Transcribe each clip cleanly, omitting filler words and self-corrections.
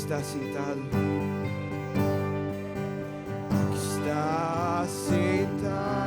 está sentado, ao que está sentado.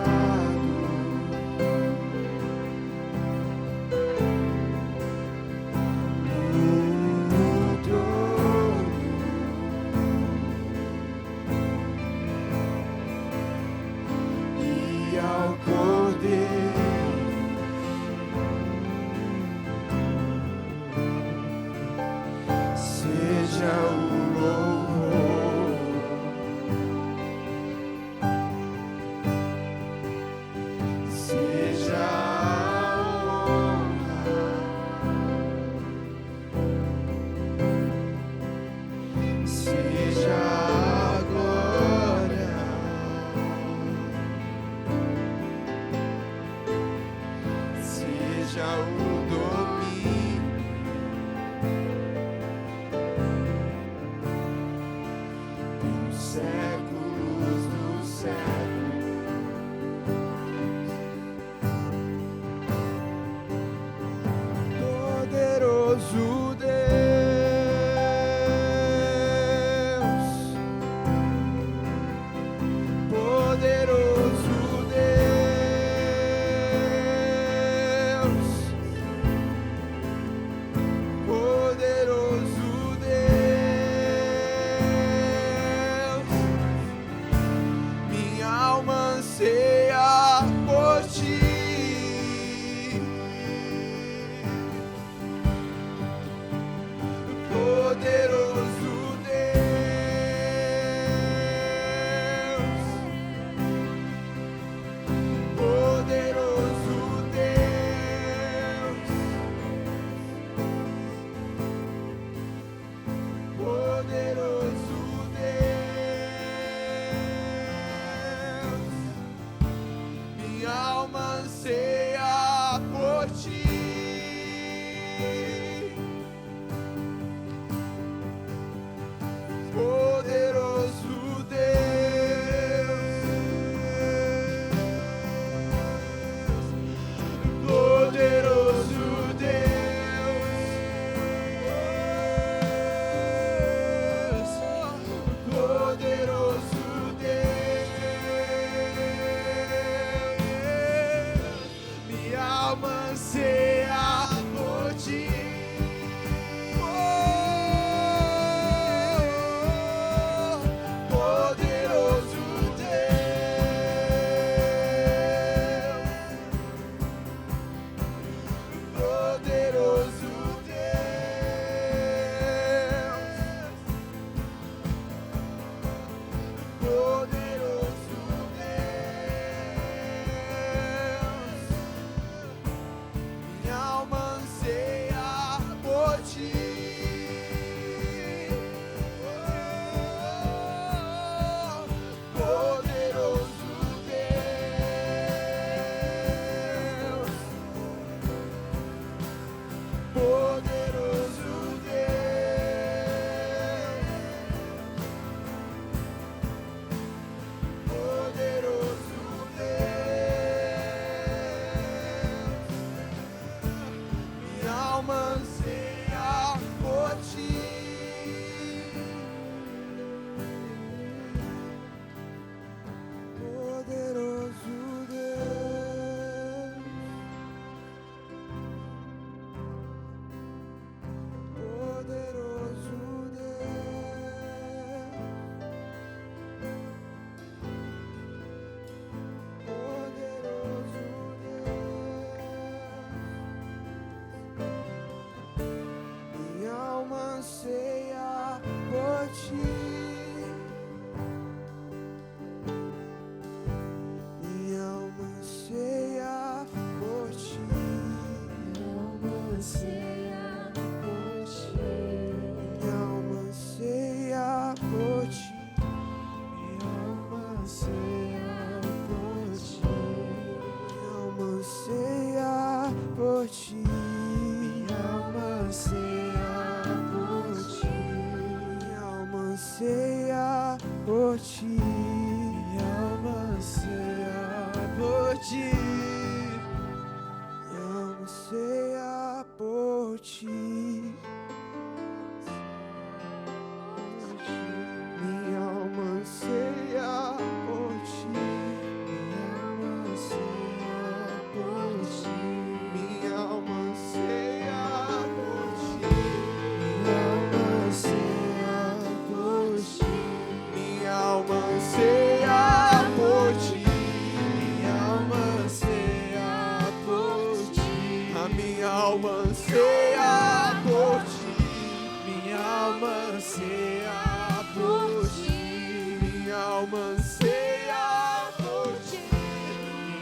alma anseia por ti. Minha alma anseia por ti.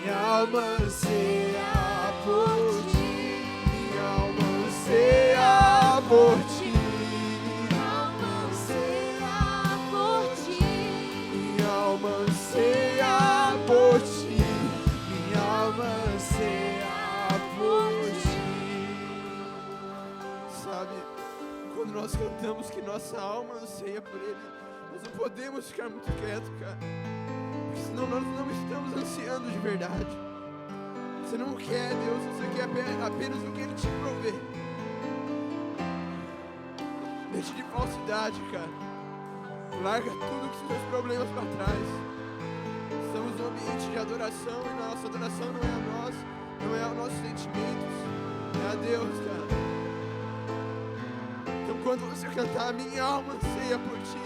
Minha alma anseia por ti. Minha alma anseia por ti. Minha alma anseia por ti. Minha alma anseia por ti. Minha alma anseia por ti. Sabe, quando nós cantamos que nossa alma anseia por Ele, nós não podemos ficar muito quietos, cara, porque senão nós não estamos ansiando de verdade. Você não quer Deus, você quer apenas o que Ele te provê. Deixe de falsidade, cara. Larga tudo que são os problemas para trás. Estamos num ambiente de adoração e nossa adoração não é a nós, não é aos nossos sentimentos, é a Deus, cara. Então quando você cantar, minha alma anseia por ti,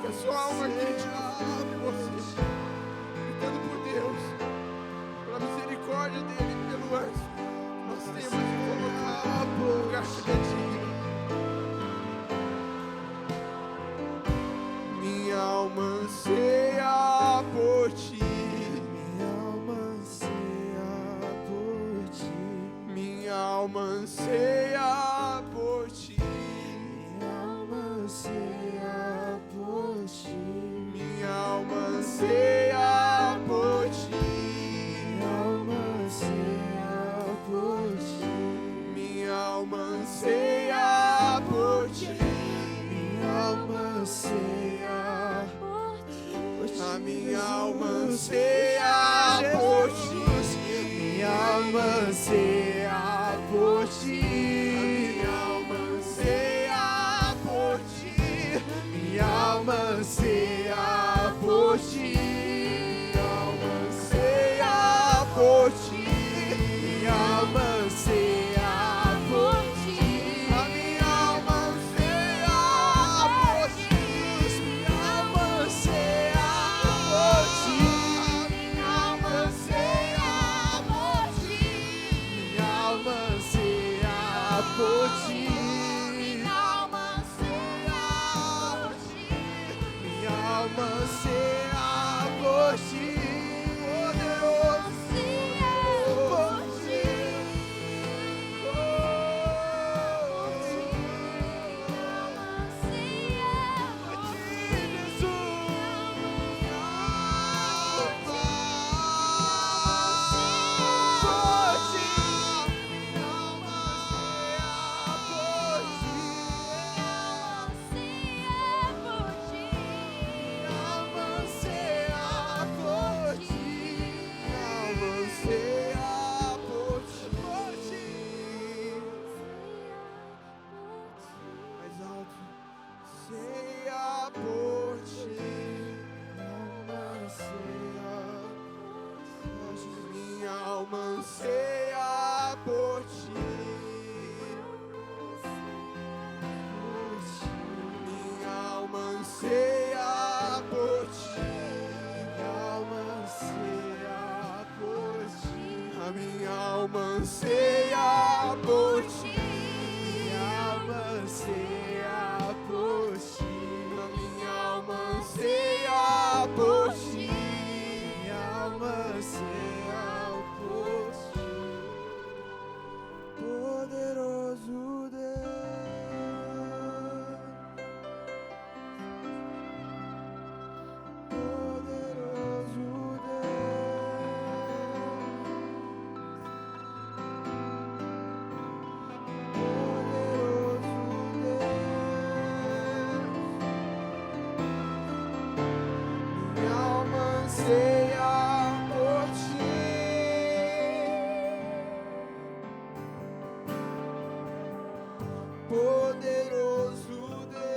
que a sua alma grite por você, gritando por Deus, pela misericórdia dEle, pelo anjo, nós temos que colocar no lugar que é digno. Minha alma anseia por ti. Minha alma anseia por ti. Minha alma anseia por ti. Minha alma anseia por ti. Minha alma anseia por ti. Minha alma anseia por ti. Minha alma anseia por ti. Minha alma anseia. A minha alma anseia por ti. Minha alma anseia por ti. Minha alma anseia por ti. Minha alma anseia por ti. Minha alma anseia por ti. Minha alma anseia por ti. A minha alma anseia por ti. Minha alma anseia por ti. Minha alma anseia por ti. Minha alma anseia por ti. Minha alma anseia por ti. Minha alma anseia por ti. Poderoso por ti. Mais alto. Anseia por ti. Minha alma anseia por ti. Minha alma anseia por ti. Minha alma anseia por ti. A minha alma anseia por ti. Minha alma anseia por ti. A minha alma anseia por ti. Minha alma anseia por ti. Poderoso Deus. Poderoso minha alma anseia por ti. Poderoso Deus.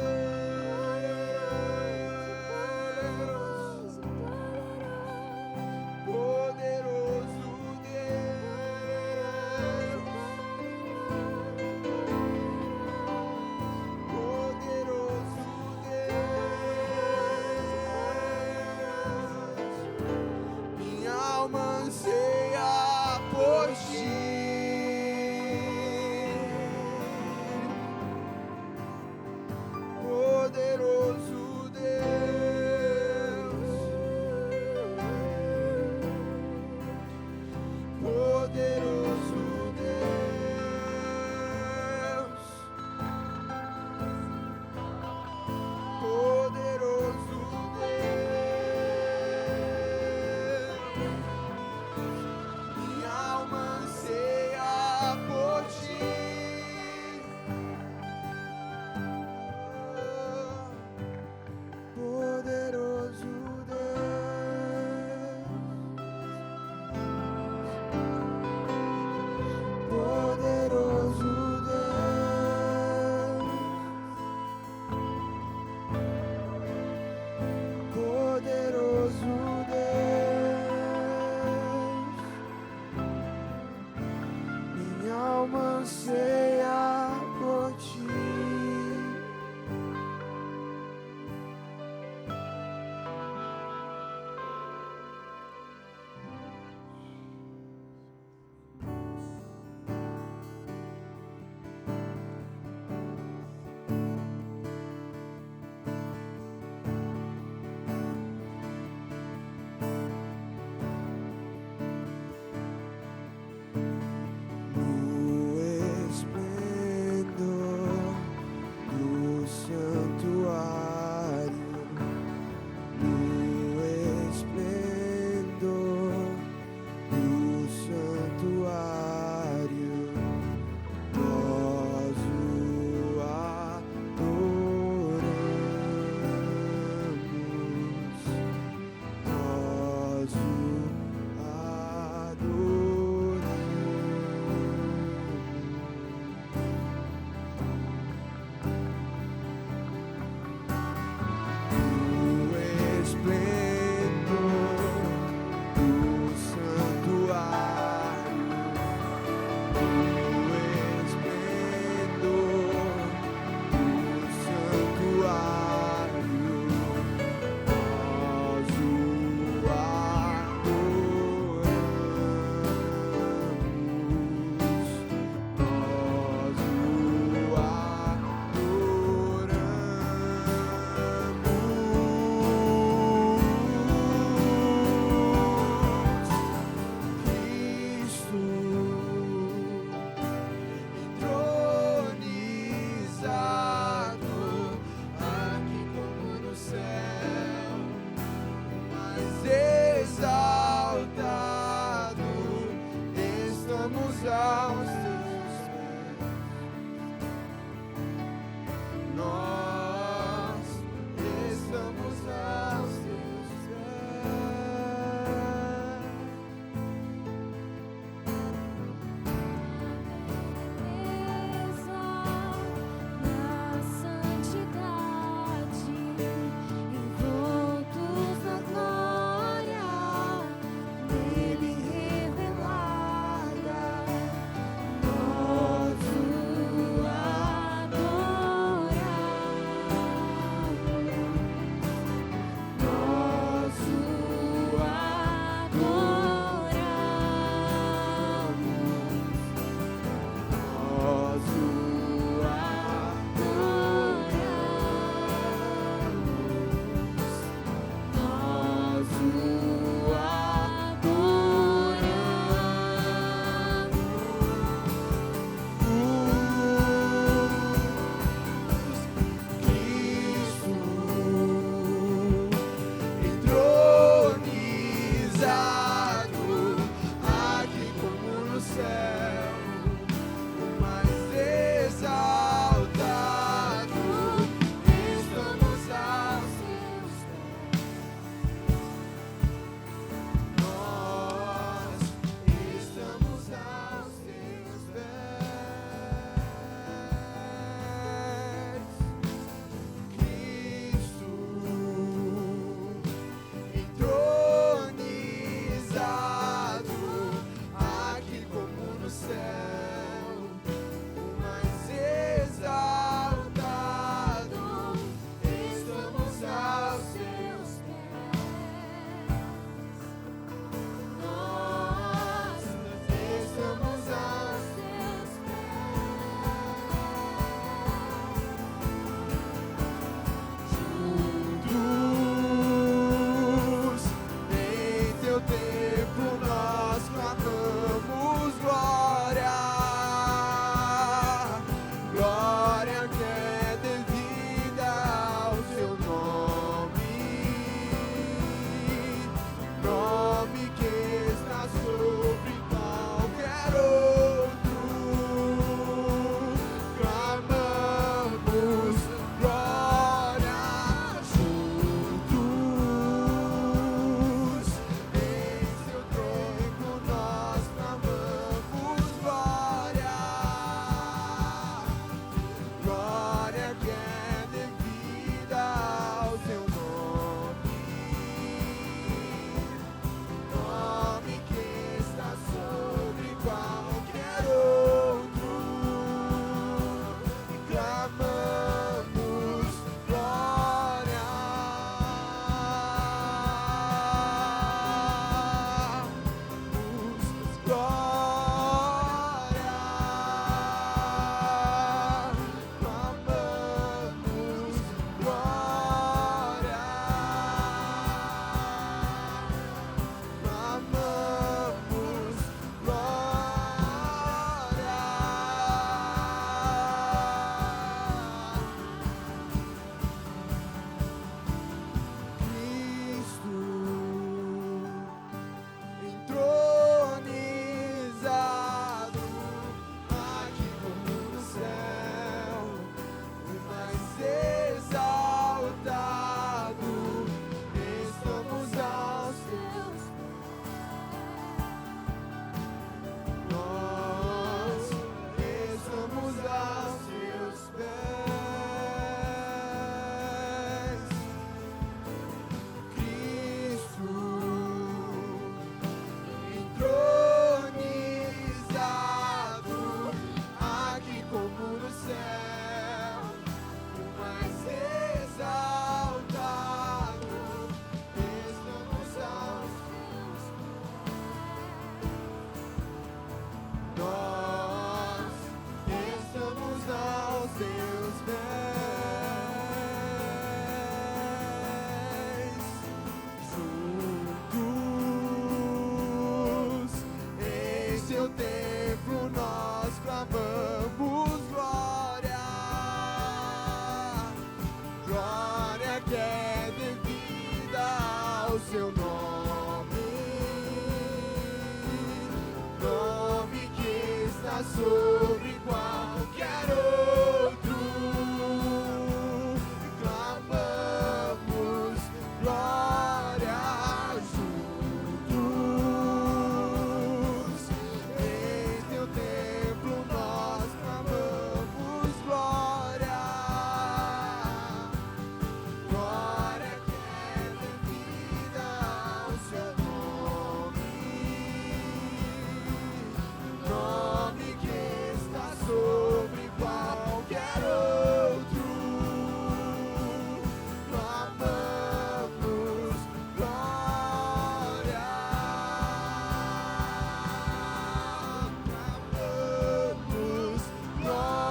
Poderoso Deus. Poderoso Deus. Minha alma anseia por ti. como no céu, o mais exaltado, estamos aos nós estamos aos teus pés, juntos em seu templo nós clamamos glória, glória que é devida ao seu nome, nome que está sobre qualquer outro. Clamamos glória juntos em teu templo nós clamamos glória, glória que é devida ao seu nome, nome que está sobre qualquer outro. Clamamos glória, clamamos glória,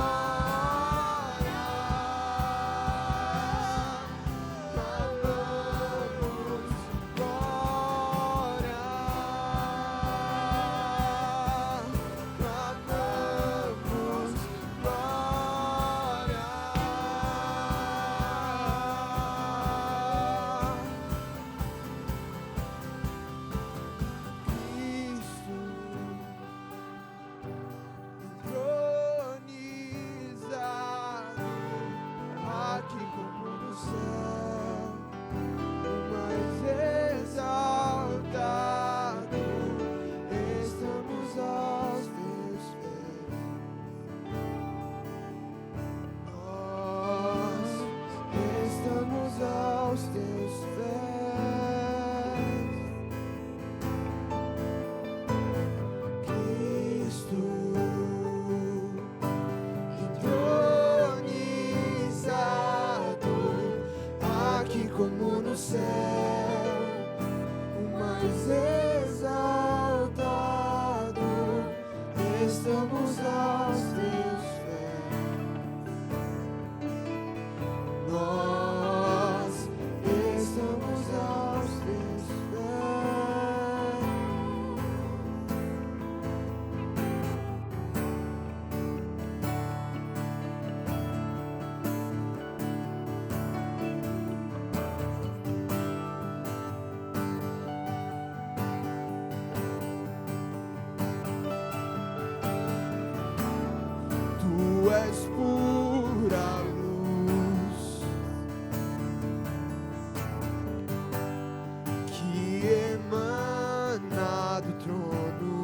clamamos glória, clamamos Cristo entronizado, aqui como no céu, o mais exaltado, estamos aos teus pés. Nós estamos aos teus pés, Cristo entronizado, aqui como no céu, o mais exaltado, estamos aos teus pés. Nós estamos aos teus pés. Tu és pura luz que emana do trono,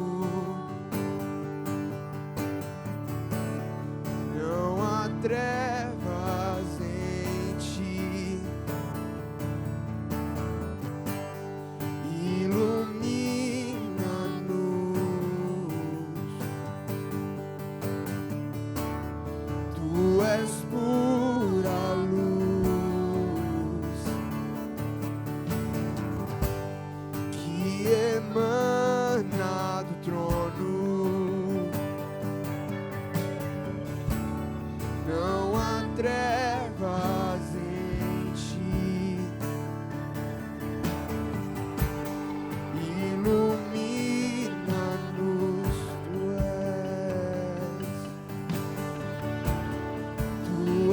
não há trevas em ti, ilumina-nos. Tu és pura luz que emana do trono, não há trevas em ti, ilumina-nos. Tu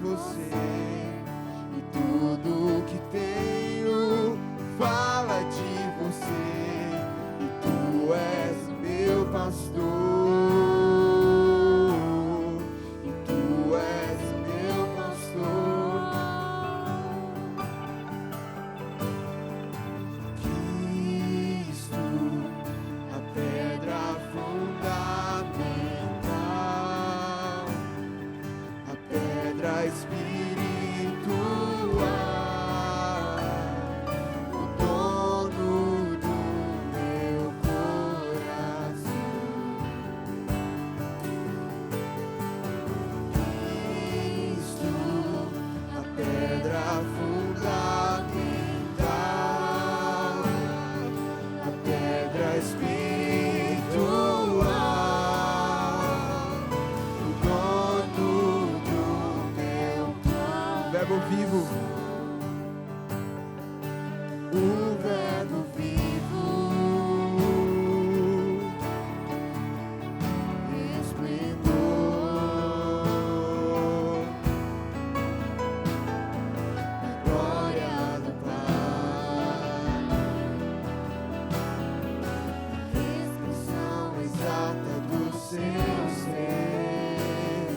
você, e tudo que tenho fala de você, e tu és o meu pastor. Vivo, o Verbo vivo, esplendor, na glória do Pai, expressão exata do seu ser,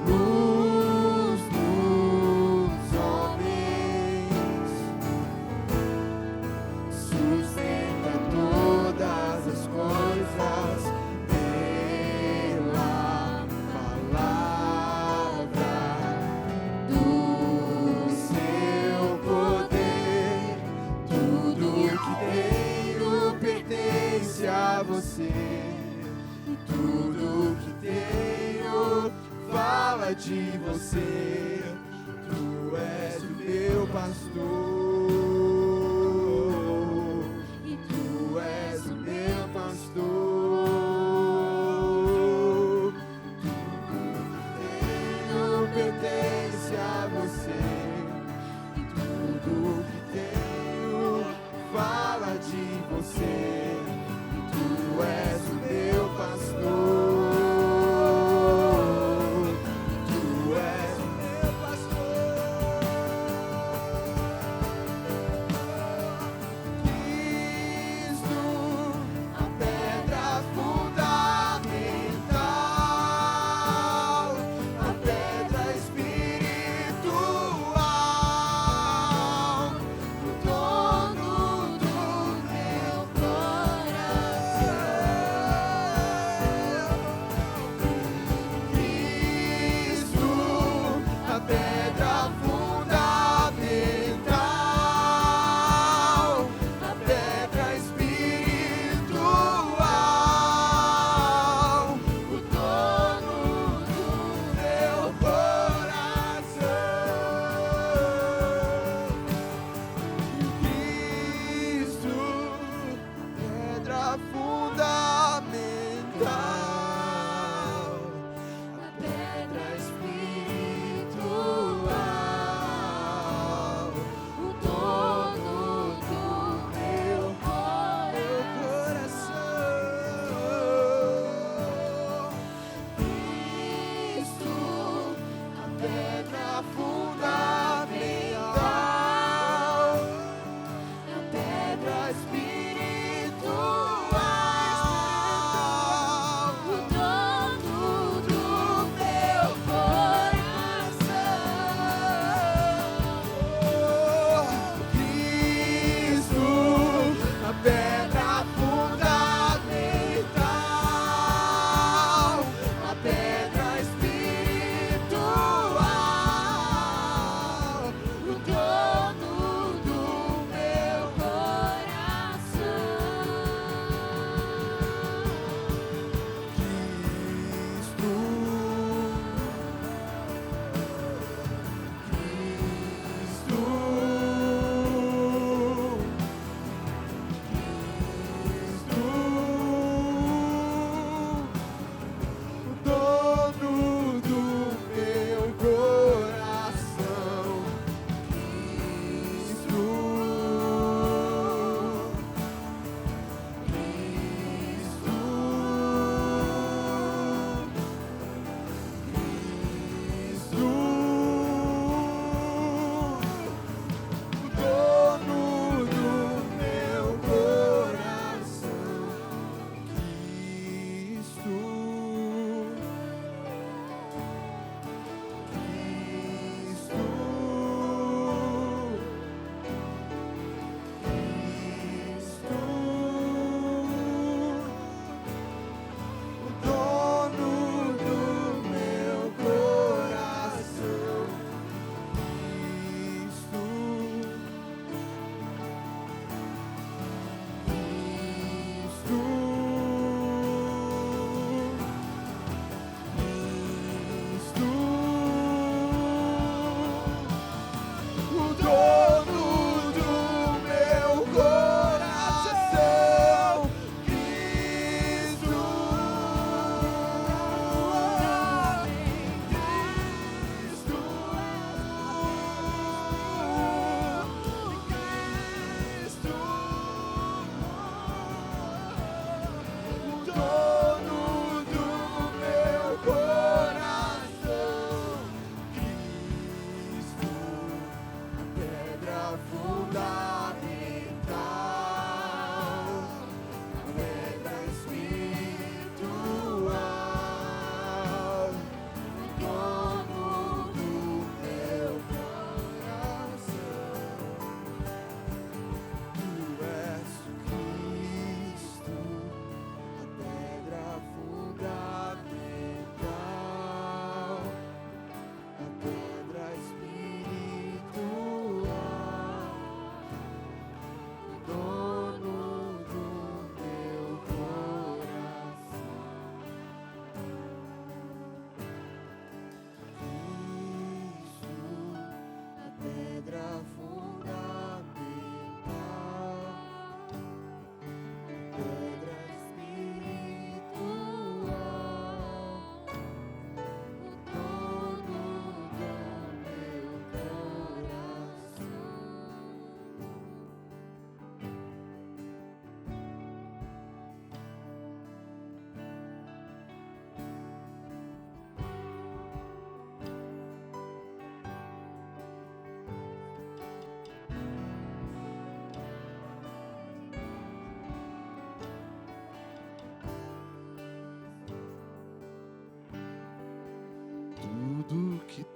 luz dos homens, sustenta todas as coisas pela palavra do seu poder. Tudo que tenho pertence a você, e tudo que tenho fala de você. Tu és o meu pastor, e tu és o meu pastor. Tudo que tenho pertence a você, e tudo que tenho fala de você. E tu és o meu pastor.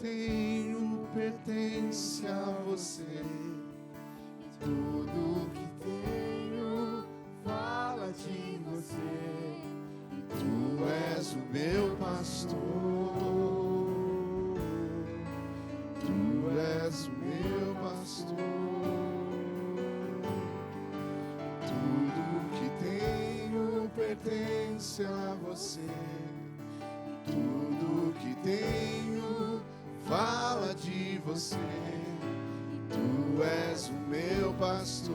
tenho pertence a você. Tudo que tenho fala de você. Tu és o meu pastor. Tu és o meu pastor. Tudo que tenho pertence a você. Tudo que tenho fala de você. Tu és o meu pastor.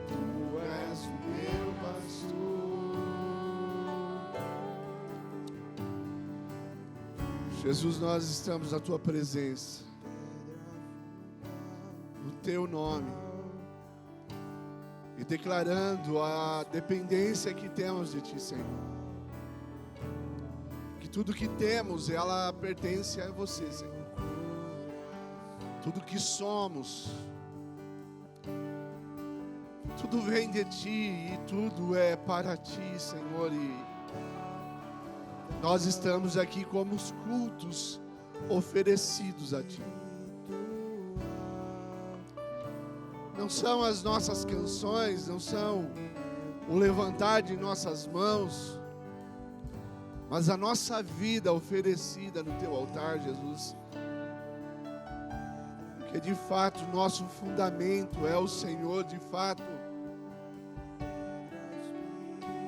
Tu és o meu pastor. Jesus, nós estamos na tua presença, no teu nome, e declarando a dependência que temos de ti, Senhor. Que tudo que temos, ela pertence a você, Senhor. Tudo que somos, tudo vem de ti e tudo é para ti, Senhor. E nós estamos aqui como os cultos oferecidos a ti. Não são as nossas canções, não são o levantar de nossas mãos, mas a nossa vida oferecida no teu altar, Jesus. Que de fato o nosso fundamento é o Senhor, de fato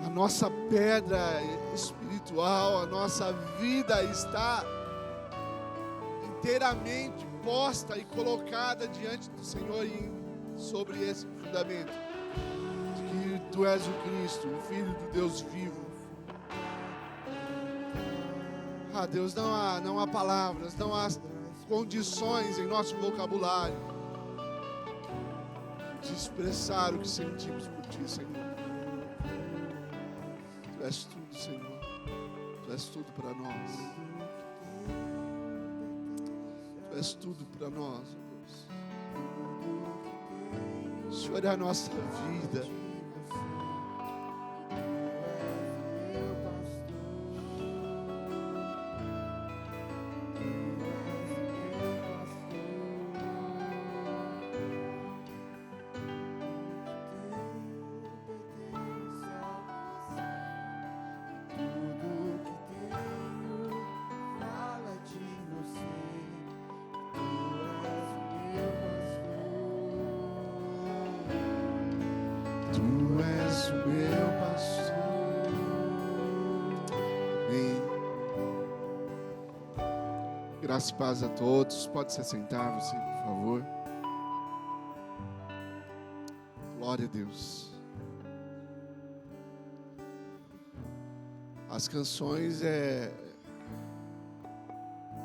a nossa pedra espiritual, a nossa vida está inteiramente posta e colocada diante do Senhor sobre esse fundamento, de que Tu és o Cristo, o Filho do Deus vivo. Ah, Deus, não há palavras, não há condições em nosso vocabulário de expressar o que sentimos por ti, Senhor. Tu és tudo, Senhor. Tu és tudo para nós. Tu és tudo para nós, Deus. O Senhor é a nossa vida. Tu és o meu pastor. Amém. Graça e paz a todos. Pode se sentar, você, por favor. Glória a Deus. As canções é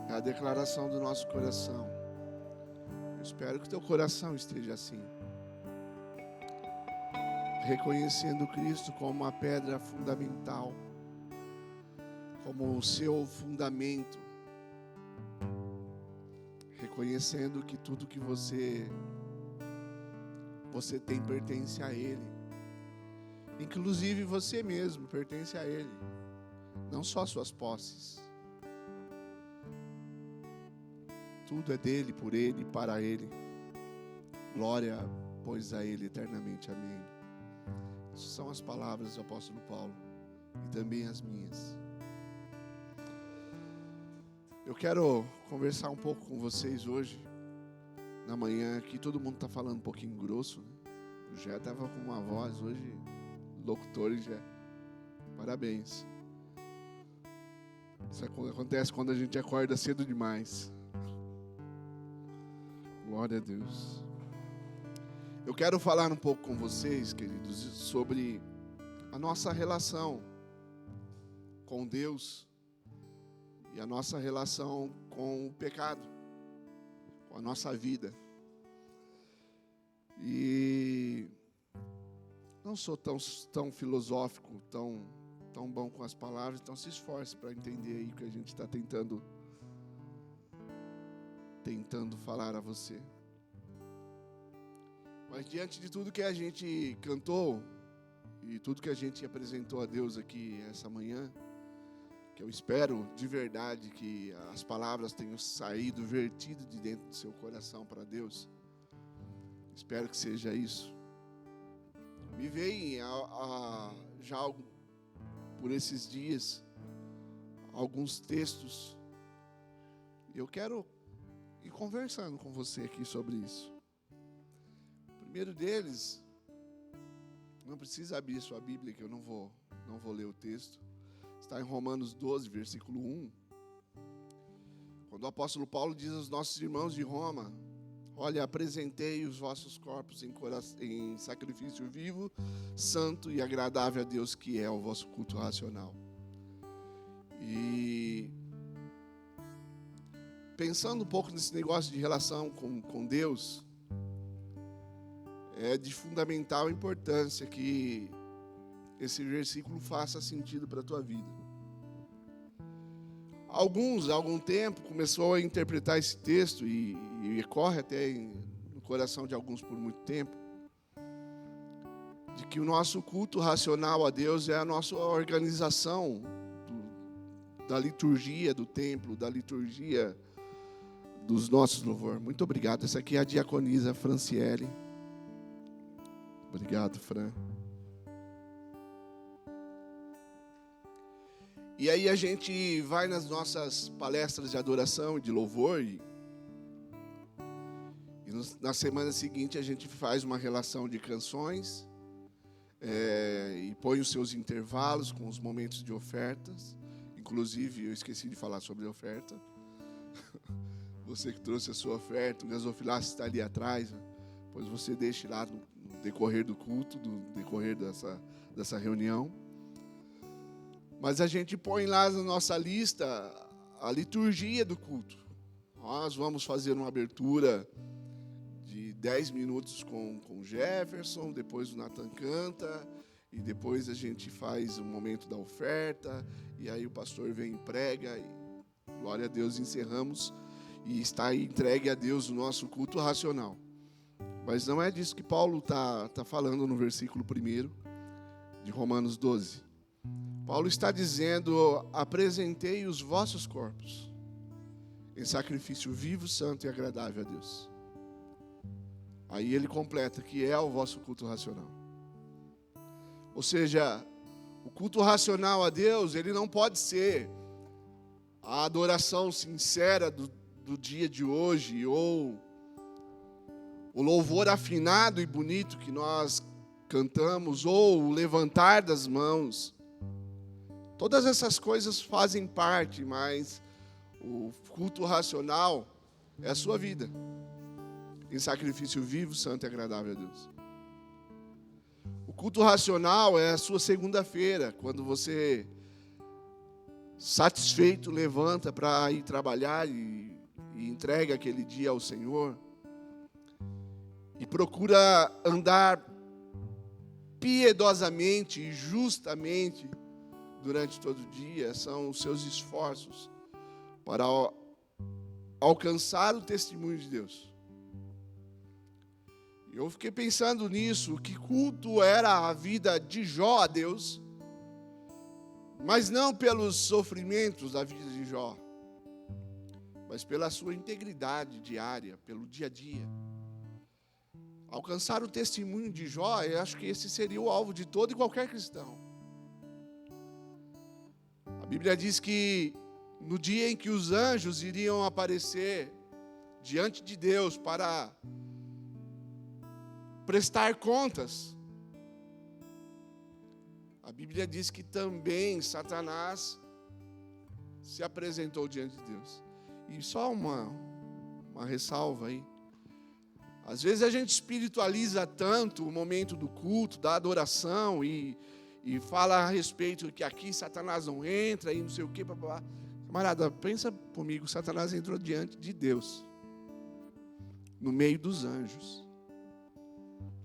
a declaração do nosso coração. Eu espero que teu coração esteja assim, reconhecendo Cristo como a pedra fundamental, como o seu fundamento, reconhecendo que tudo que você tem pertence a Ele, inclusive você mesmo pertence a Ele, não só suas posses. Tudo é dele, por Ele e para Ele. Glória, pois, a Ele eternamente. Amém. Essas são as palavras do apóstolo Paulo e também as minhas. Eu quero conversar um pouco com vocês hoje, na manhã, que todo mundo está falando um pouquinho grosso, né? O Jé estava com uma voz hoje, locutor, Jé. Parabéns. Isso acontece quando a gente acorda cedo demais. Glória a Deus. Eu quero falar um pouco com vocês, queridos, sobre a nossa relação com Deus e a nossa relação com o pecado, com a nossa vida. E não sou tão filosófico, tão bom com as palavras, então se esforce para entender aí o que a gente está tentando falar a você. Mas diante de tudo que a gente cantou e tudo que a gente apresentou a Deus aqui essa manhã, que eu espero de verdade que as palavras tenham saído, vertido de dentro do seu coração para Deus. Espero que seja isso. Me veio já por esses dias alguns textos. Eu quero ir conversando com você aqui sobre isso. O primeiro deles, não precisa abrir sua Bíblia, que eu não vou ler o texto. Está em Romanos 12, versículo 1. Quando o apóstolo Paulo diz aos nossos irmãos de Roma: olha, apresentei os vossos corpos em sacrifício vivo, santo e agradável a Deus, que é o vosso culto racional. E pensando um pouco nesse negócio de relação com Deus, é de fundamental importância que esse versículo faça sentido para a tua vida. Há algum tempo, começou a interpretar esse texto e corre até no coração de alguns por muito tempo, de que o nosso culto racional a Deus é a nossa organização da liturgia do templo, da liturgia dos nossos louvores. Muito obrigado. Essa aqui é a diaconisa Franciele. Obrigado, Fran. E aí a gente vai nas nossas palestras de adoração e de louvor e na semana seguinte a gente faz uma relação de canções e põe os seus intervalos com os momentos de ofertas. Inclusive, eu esqueci de falar sobre oferta. Você que trouxe a sua oferta, o gasofilácio está ali atrás, pois você deixe lá no decorrer do culto, no decorrer dessa reunião. Mas a gente põe lá na nossa lista a liturgia do culto. Nós vamos fazer uma abertura de 10 minutos com Jefferson, depois o Nathan canta, e depois a gente faz o momento da oferta, e aí o pastor vem e prega, e glória a Deus, encerramos, e está aí entregue a Deus o nosso culto racional. Mas não é disso que Paulo está falando no versículo 1 de Romanos 12. Paulo está dizendo: apresentei os vossos corpos em sacrifício vivo, santo e agradável a Deus. Aí ele completa que é o vosso culto racional. Ou seja, o culto racional a Deus, ele não pode ser a adoração sincera do dia de hoje, ou o louvor afinado e bonito que nós cantamos, ou o levantar das mãos. Todas essas coisas fazem parte, mas o culto racional é a sua vida, em sacrifício vivo, santo e agradável a Deus. O culto racional é a sua segunda-feira, quando você, satisfeito, levanta para ir trabalhar e entrega aquele dia ao Senhor, e procura andar piedosamente e justamente durante todo o dia. São os seus esforços para alcançar o testemunho de Deus. Eu fiquei pensando nisso, que culto era a vida de Jó a Deus, mas não pelos sofrimentos da vida de Jó, mas pela sua integridade diária, pelo dia a dia. Alcançar o testemunho de Jó, eu acho que esse seria o alvo de todo e qualquer cristão. A Bíblia diz que no dia em que os anjos iriam aparecer diante de Deus para prestar contas, a Bíblia diz que também Satanás se apresentou diante de Deus. E só uma ressalva aí. Às vezes a gente espiritualiza tanto o momento do culto, da adoração, e fala a respeito que aqui Satanás não entra, e não sei o que, blá. Camarada, pensa comigo, Satanás entrou diante de Deus, no meio dos anjos.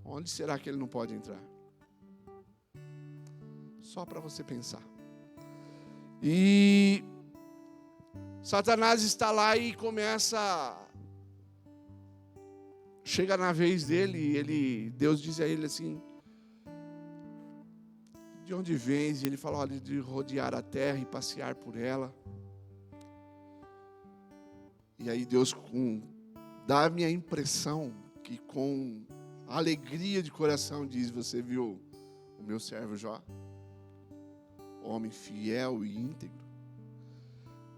Onde será que ele não pode entrar? Só para você pensar. E Satanás está lá e chega na vez dele, e Deus diz a ele assim: de onde vens? E ele fala, olha, de rodear a terra e passear por ela. E aí Deus dá-me a impressão que com alegria de coração diz, você viu o meu servo Jó? Homem fiel e íntegro.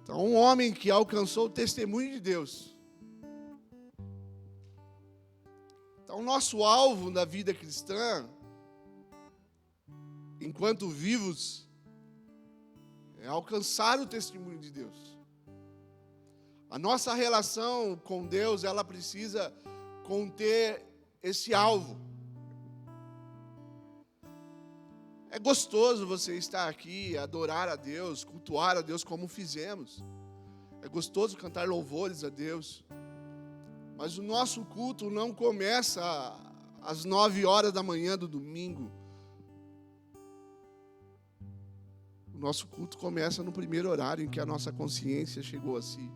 Então, um homem que alcançou o testemunho de Deus. Então, o nosso alvo na vida cristã, enquanto vivos, é alcançar o testemunho de Deus. A nossa relação com Deus, ela precisa conter esse alvo. É gostoso você estar aqui, adorar a Deus, cultuar a Deus como fizemos. É gostoso cantar louvores a Deus. Mas o nosso culto não começa às 9h da manhã do domingo. O nosso culto começa no primeiro horário em que a nossa consciência chegou a si.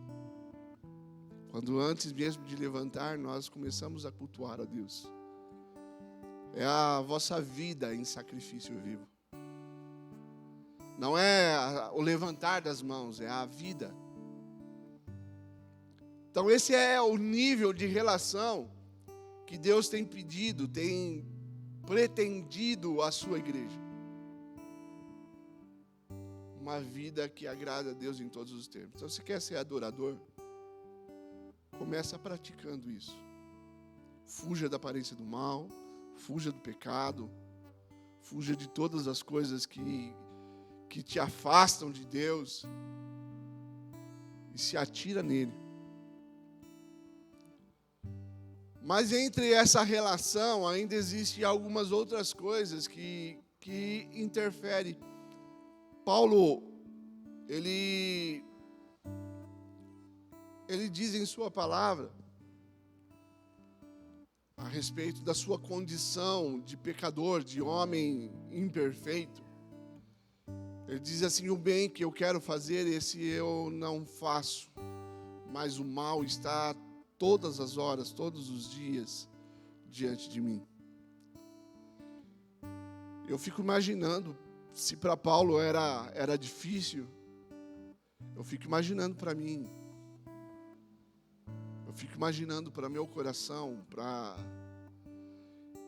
Quando antes mesmo de levantar, nós começamos a cultuar a Deus. É a vossa vida em sacrifício vivo. Não é o levantar das mãos, é a vida. Então esse é o nível de relação que Deus tem pedido, tem pretendido à sua igreja. Uma vida que agrada a Deus em todos os tempos. Então você quer ser adorador? Começa praticando isso. Fuja da aparência do mal, fuja do pecado, fuja de todas as coisas que te afastam de Deus e se atira nele. Mas entre essa relação ainda existem algumas outras coisas que interferem. Paulo, ele diz em sua palavra a respeito da sua condição de pecador, de homem imperfeito. Ele diz assim, o bem que eu quero fazer, esse eu não faço, mas o mal está todas as horas, todos os dias diante de mim. Eu fico imaginando, se para Paulo era difícil, eu fico imaginando para mim. Eu fico imaginando para meu coração,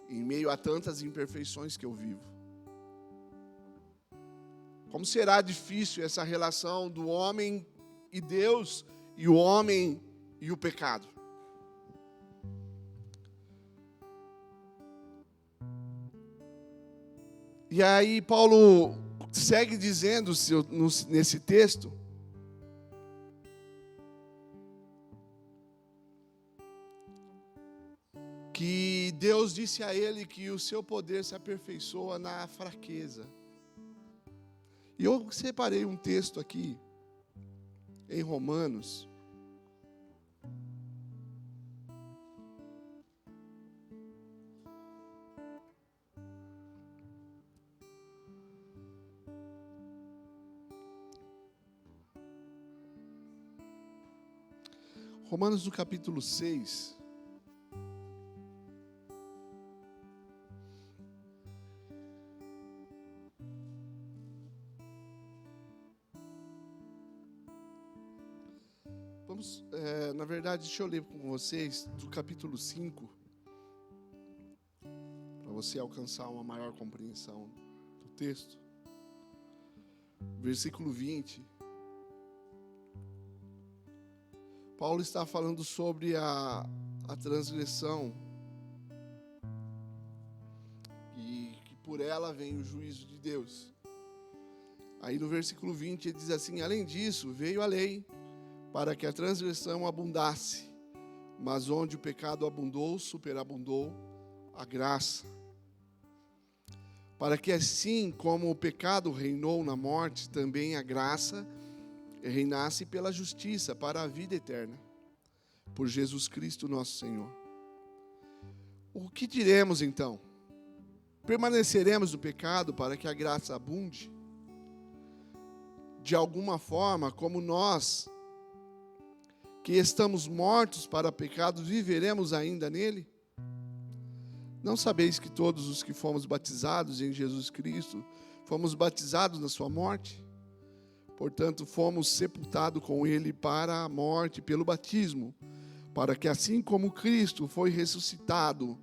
em meio a tantas imperfeições que eu vivo. Como será difícil essa relação do homem e Deus, e o homem e o pecado. E aí Paulo segue dizendo nesse texto, que Deus disse a ele que o seu poder se aperfeiçoa na fraqueza. E eu separei um texto aqui, em Romanos. Romanos no capítulo 6. Na verdade, deixa eu ler com vocês do capítulo 5, para você alcançar uma maior compreensão do texto. Versículo 20. Paulo está falando sobre a transgressão e que por ela vem o juízo de Deus. Aí no versículo 20 ele diz assim, além disso, veio a lei para que a transgressão abundasse, mas onde o pecado abundou, superabundou a graça. Para que assim como o pecado reinou na morte, também a graça reinasse pela justiça para a vida eterna, por Jesus Cristo nosso Senhor. O que diremos então? Permaneceremos no pecado para que a graça abunde? De alguma forma, como nós que estamos mortos para o pecado, viveremos ainda nele? Não sabeis que todos os que fomos batizados em Jesus Cristo, fomos batizados na sua morte, portanto, fomos sepultados com ele para a morte pelo batismo, para que assim como Cristo foi ressuscitado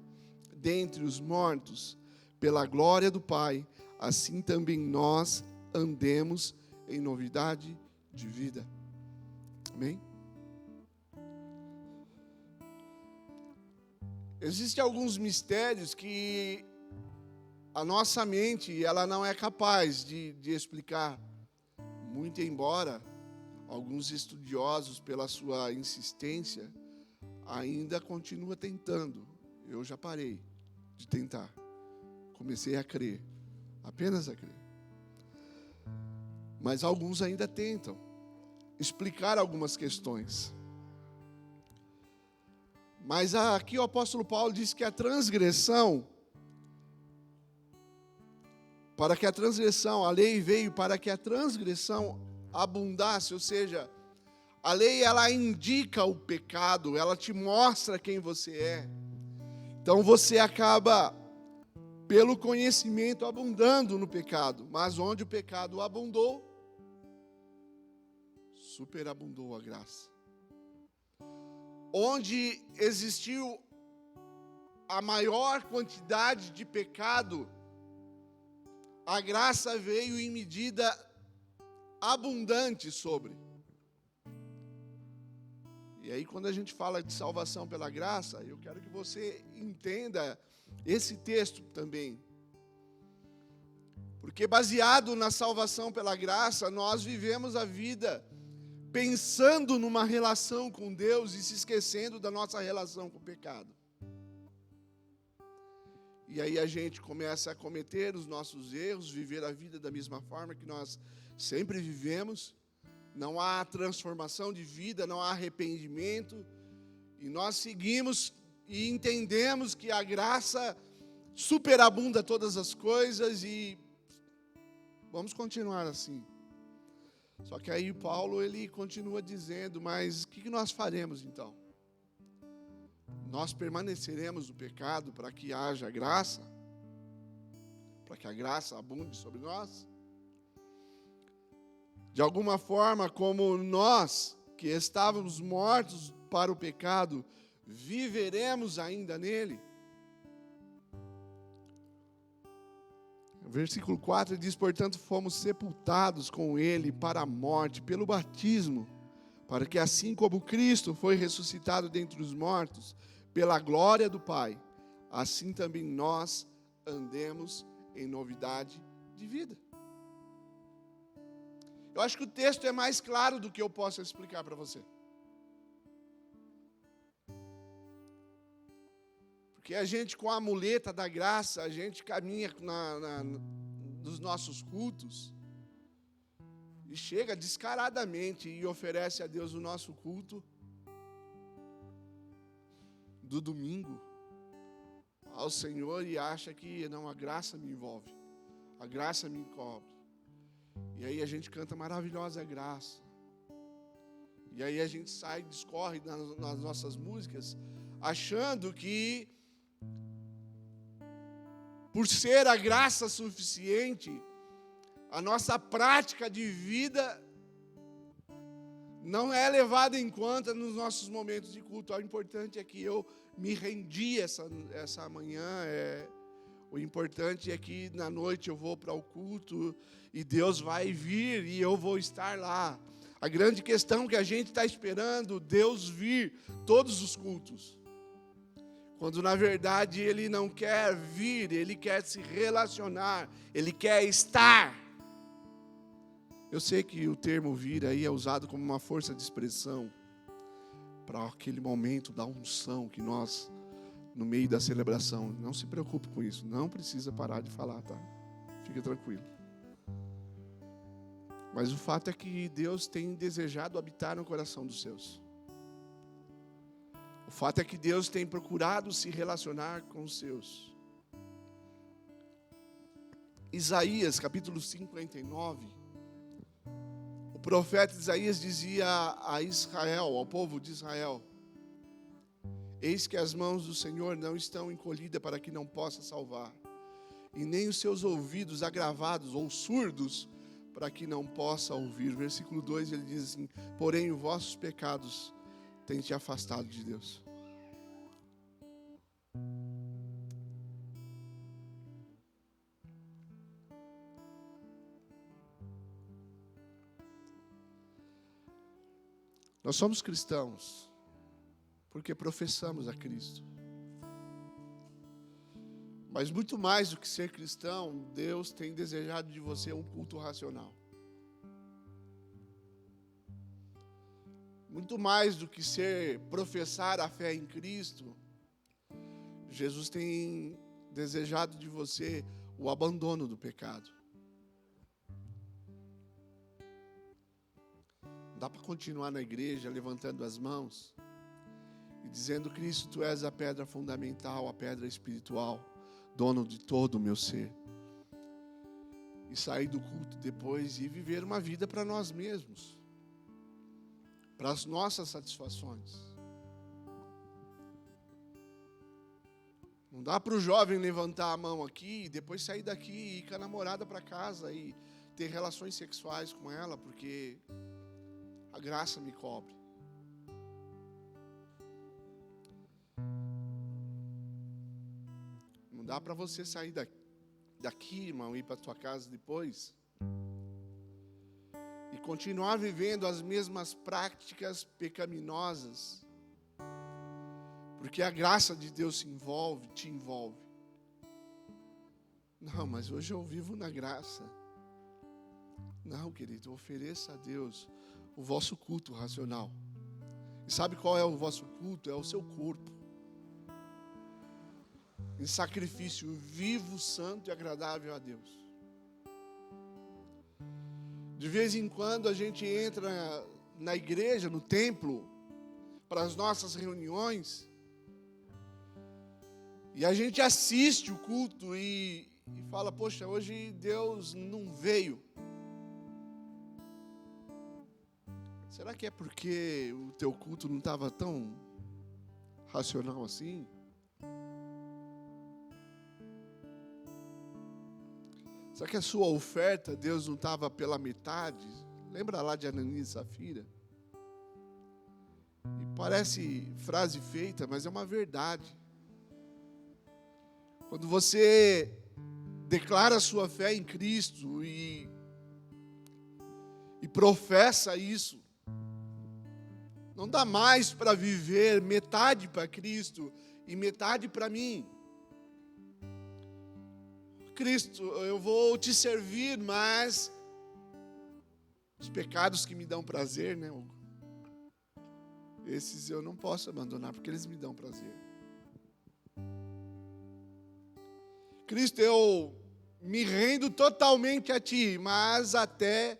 dentre os mortos pela glória do Pai, assim também nós andemos em novidade de vida. Amém? Existem alguns mistérios que a nossa mente ela não é capaz de explicar, muito embora alguns estudiosos, pela sua insistência, ainda continuam tentando. Eu já parei de tentar. Comecei a crer, apenas a crer. Mas alguns ainda tentam explicar algumas questões. Mas aqui o apóstolo Paulo diz que a transgressão, a lei veio para que a transgressão abundasse, ou seja, a lei ela indica o pecado, ela te mostra quem você é. Então você acaba, pelo conhecimento, abundando no pecado. Mas onde o pecado abundou, superabundou a graça. Onde existiu a maior quantidade de pecado, a graça veio em medida abundante sobre. E aí, quando a gente fala de salvação pela graça, eu quero que você entenda esse texto também. Porque baseado na salvação pela graça, nós vivemos a vida pensando numa relação com Deus e se esquecendo da nossa relação com o pecado. E aí a gente começa a cometer os nossos erros, viver a vida da mesma forma que nós sempre vivemos. Não há transformação de vida, não há arrependimento. E nós seguimos e entendemos que a graça superabunda todas as coisas e vamos continuar assim. Só que aí Paulo, ele continua dizendo, mas o que nós faremos então? Nós permaneceremos no pecado para que haja graça? Para que a graça abunde sobre nós? De alguma forma, como nós, que estávamos mortos para o pecado, viveremos ainda nele? Versículo 4 diz, portanto, fomos sepultados com ele para a morte, pelo batismo, para que assim como Cristo foi ressuscitado dentre os mortos, pela glória do Pai, assim também nós andemos em novidade de vida. Eu acho que o texto é mais claro do que eu posso explicar para você. Porque a gente, com a muleta da graça, a gente caminha nos nossos cultos e chega descaradamente e oferece a Deus o nosso culto do domingo ao Senhor e acha que não, a graça me envolve, a graça me encobre. E aí a gente canta maravilhosa graça. E aí a gente sai, discorre nas nossas músicas, achando que por ser a graça suficiente, a nossa prática de vida não é levada em conta nos nossos momentos de culto. O importante é que eu me rendi essa manhã. O importante é que na noite eu vou para o culto e Deus vai vir e eu vou estar lá. A grande questão que a gente está esperando, Deus vir todos os cultos. Quando na verdade Ele não quer vir, Ele quer se relacionar, Ele quer estar. Eu sei que o termo vir aí é usado como uma força de expressão para aquele momento da unção que nós, no meio da celebração, não se preocupe com isso, não precisa parar de falar, tá? Fica tranquilo. Mas o fato é que Deus tem desejado habitar no coração dos seus. O fato é que Deus tem procurado se relacionar com os seus. Isaías, capítulo 59, o profeta Isaías dizia a Israel, ao povo de Israel: eis que as mãos do Senhor não estão encolhidas para que não possa salvar, e nem os seus ouvidos agravados ou surdos, para que não possa ouvir. Versículo 2, ele diz assim: porém os vossos pecados têm te afastado de Deus. Nós somos cristãos porque professamos a Cristo. Mas muito mais do que ser cristão, Deus tem desejado de você um culto racional. Muito mais do que professar a fé em Cristo, Jesus tem desejado de você o abandono do pecado. Dá para continuar na igreja levantando as mãos e dizendo: Cristo, Tu és a pedra fundamental, a pedra espiritual, dono de todo o meu ser. E sair do culto depois e viver uma vida para nós mesmos, para as nossas satisfações. Não dá para o jovem levantar a mão aqui e depois sair daqui e ir com a namorada para casa e ter relações sexuais com ela, porque a graça me cobre. Não dá para você sair daqui, irmão, e ir para a tua casa depois e continuar vivendo as mesmas práticas pecaminosas, porque a graça de Deus te envolve. Não, mas hoje eu vivo na graça. Não, querido, ofereça a Deus o vosso culto racional. E sabe qual é o vosso culto? É o seu corpo, em sacrifício vivo, santo e agradável a Deus. De vez em quando a gente entra na igreja, no templo, para as nossas reuniões, e a gente assiste o culto e fala: poxa, hoje Deus não veio. Será que é porque o teu culto não estava tão racional assim? Será que a sua oferta, Deus não estava pela metade? Lembra lá de Ananias e Safira? E parece frase feita, mas é uma verdade. Quando você declara a sua fé em Cristo e professa isso, não dá mais para viver metade para Cristo e metade para mim. Cristo, eu vou te servir, mas os pecados que me dão prazer, né, Hugo? Esses eu não posso abandonar, porque eles me dão prazer. Cristo, eu me rendo totalmente a Ti, mas até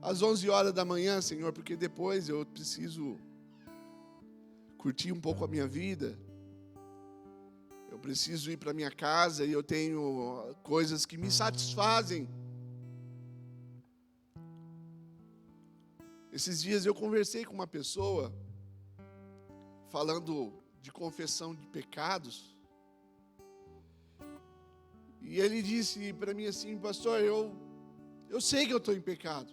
às 11 horas da manhã, Senhor, porque depois eu preciso curtir um pouco a minha vida. Eu preciso ir para minha casa e eu tenho coisas que me satisfazem. Esses dias eu conversei com uma pessoa, falando de confissão de pecados. E ele disse para mim assim: pastor, eu sei que eu estou em pecado,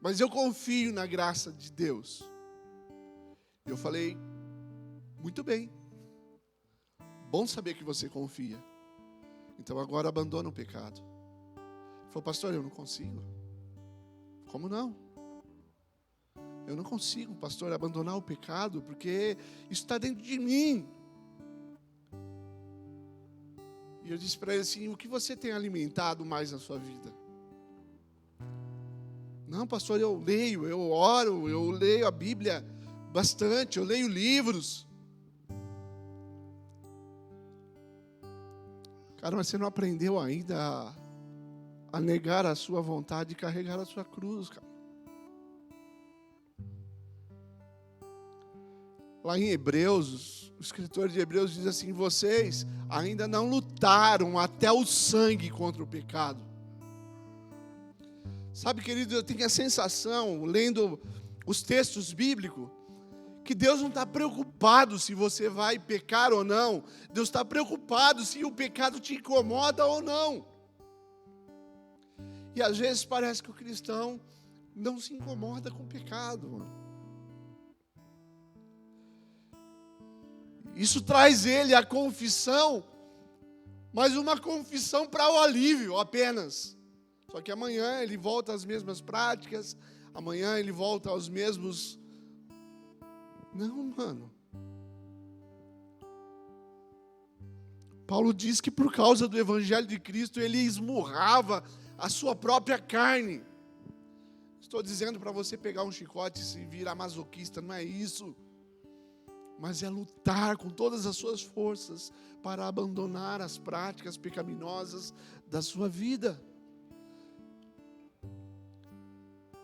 mas eu confio na graça de Deus. Eu falei: muito bem, bom saber que você confia. Então agora abandona o pecado. Ele falou: pastor, eu não consigo. Como não? Eu não consigo, pastor, abandonar o pecado, porque isso está dentro de mim. E eu disse para ele assim: o que você tem alimentado mais na sua vida? Não, pastor, eu leio, eu oro, eu leio a Bíblia bastante, eu leio livros. Cara, mas você não aprendeu ainda a negar a sua vontade e carregar a sua cruz, cara. Lá em Hebreus, o escritor de Hebreus diz assim: vocês ainda não lutaram até o sangue contra o pecado. Sabe, querido, eu tenho a sensação, lendo os textos bíblicos, que Deus não está preocupado se você vai pecar ou não. Deus está preocupado se o pecado te incomoda ou não. E às vezes parece que o cristão não se incomoda com o pecado, mano. Isso traz ele à confissão, mas uma confissão para o alívio apenas. Só que amanhã ele volta às mesmas práticas, amanhã ele volta aos mesmos... Não, mano. Paulo diz que por causa do Evangelho de Cristo, ele esmurrava a sua própria carne. Estou dizendo para você pegar um chicote e se virar masoquista, não é isso. Mas é lutar com todas as suas forças para abandonar as práticas pecaminosas da sua vida.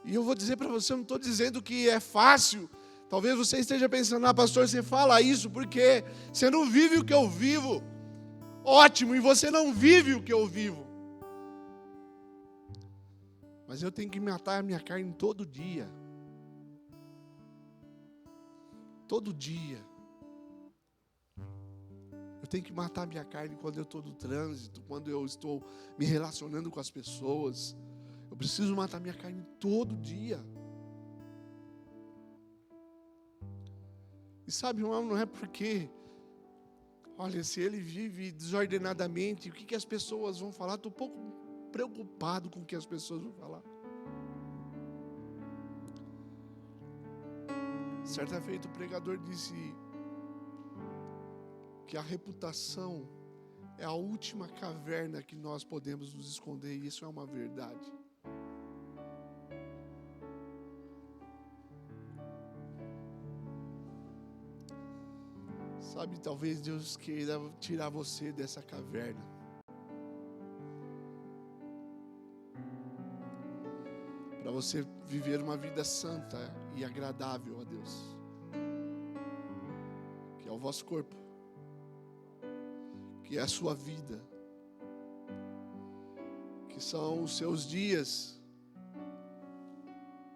E eu vou dizer para você, eu não estou dizendo que é fácil. Talvez você esteja pensando, pastor, você fala isso porque você não vive o que eu vivo. Ótimo, e você não vive o que eu vivo. Mas eu tenho que matar a minha carne todo dia. Todo dia. Eu tenho que matar a minha carne quando eu estou no trânsito, quando eu estou me relacionando com as pessoas. Eu preciso matar minha carne todo dia. E sabe, irmão, não é porque, olha, se ele vive desordenadamente, o que as pessoas vão falar? Estou um pouco preocupado com o que as pessoas vão falar. Certa feita o pregador disse que a reputação é a última caverna que nós podemos nos esconder, e isso é uma verdade. Sabe, talvez Deus queira tirar você dessa caverna. Para você viver uma vida santa e agradável a Deus. Que é o vosso corpo. Que é a sua vida. Que são os seus dias.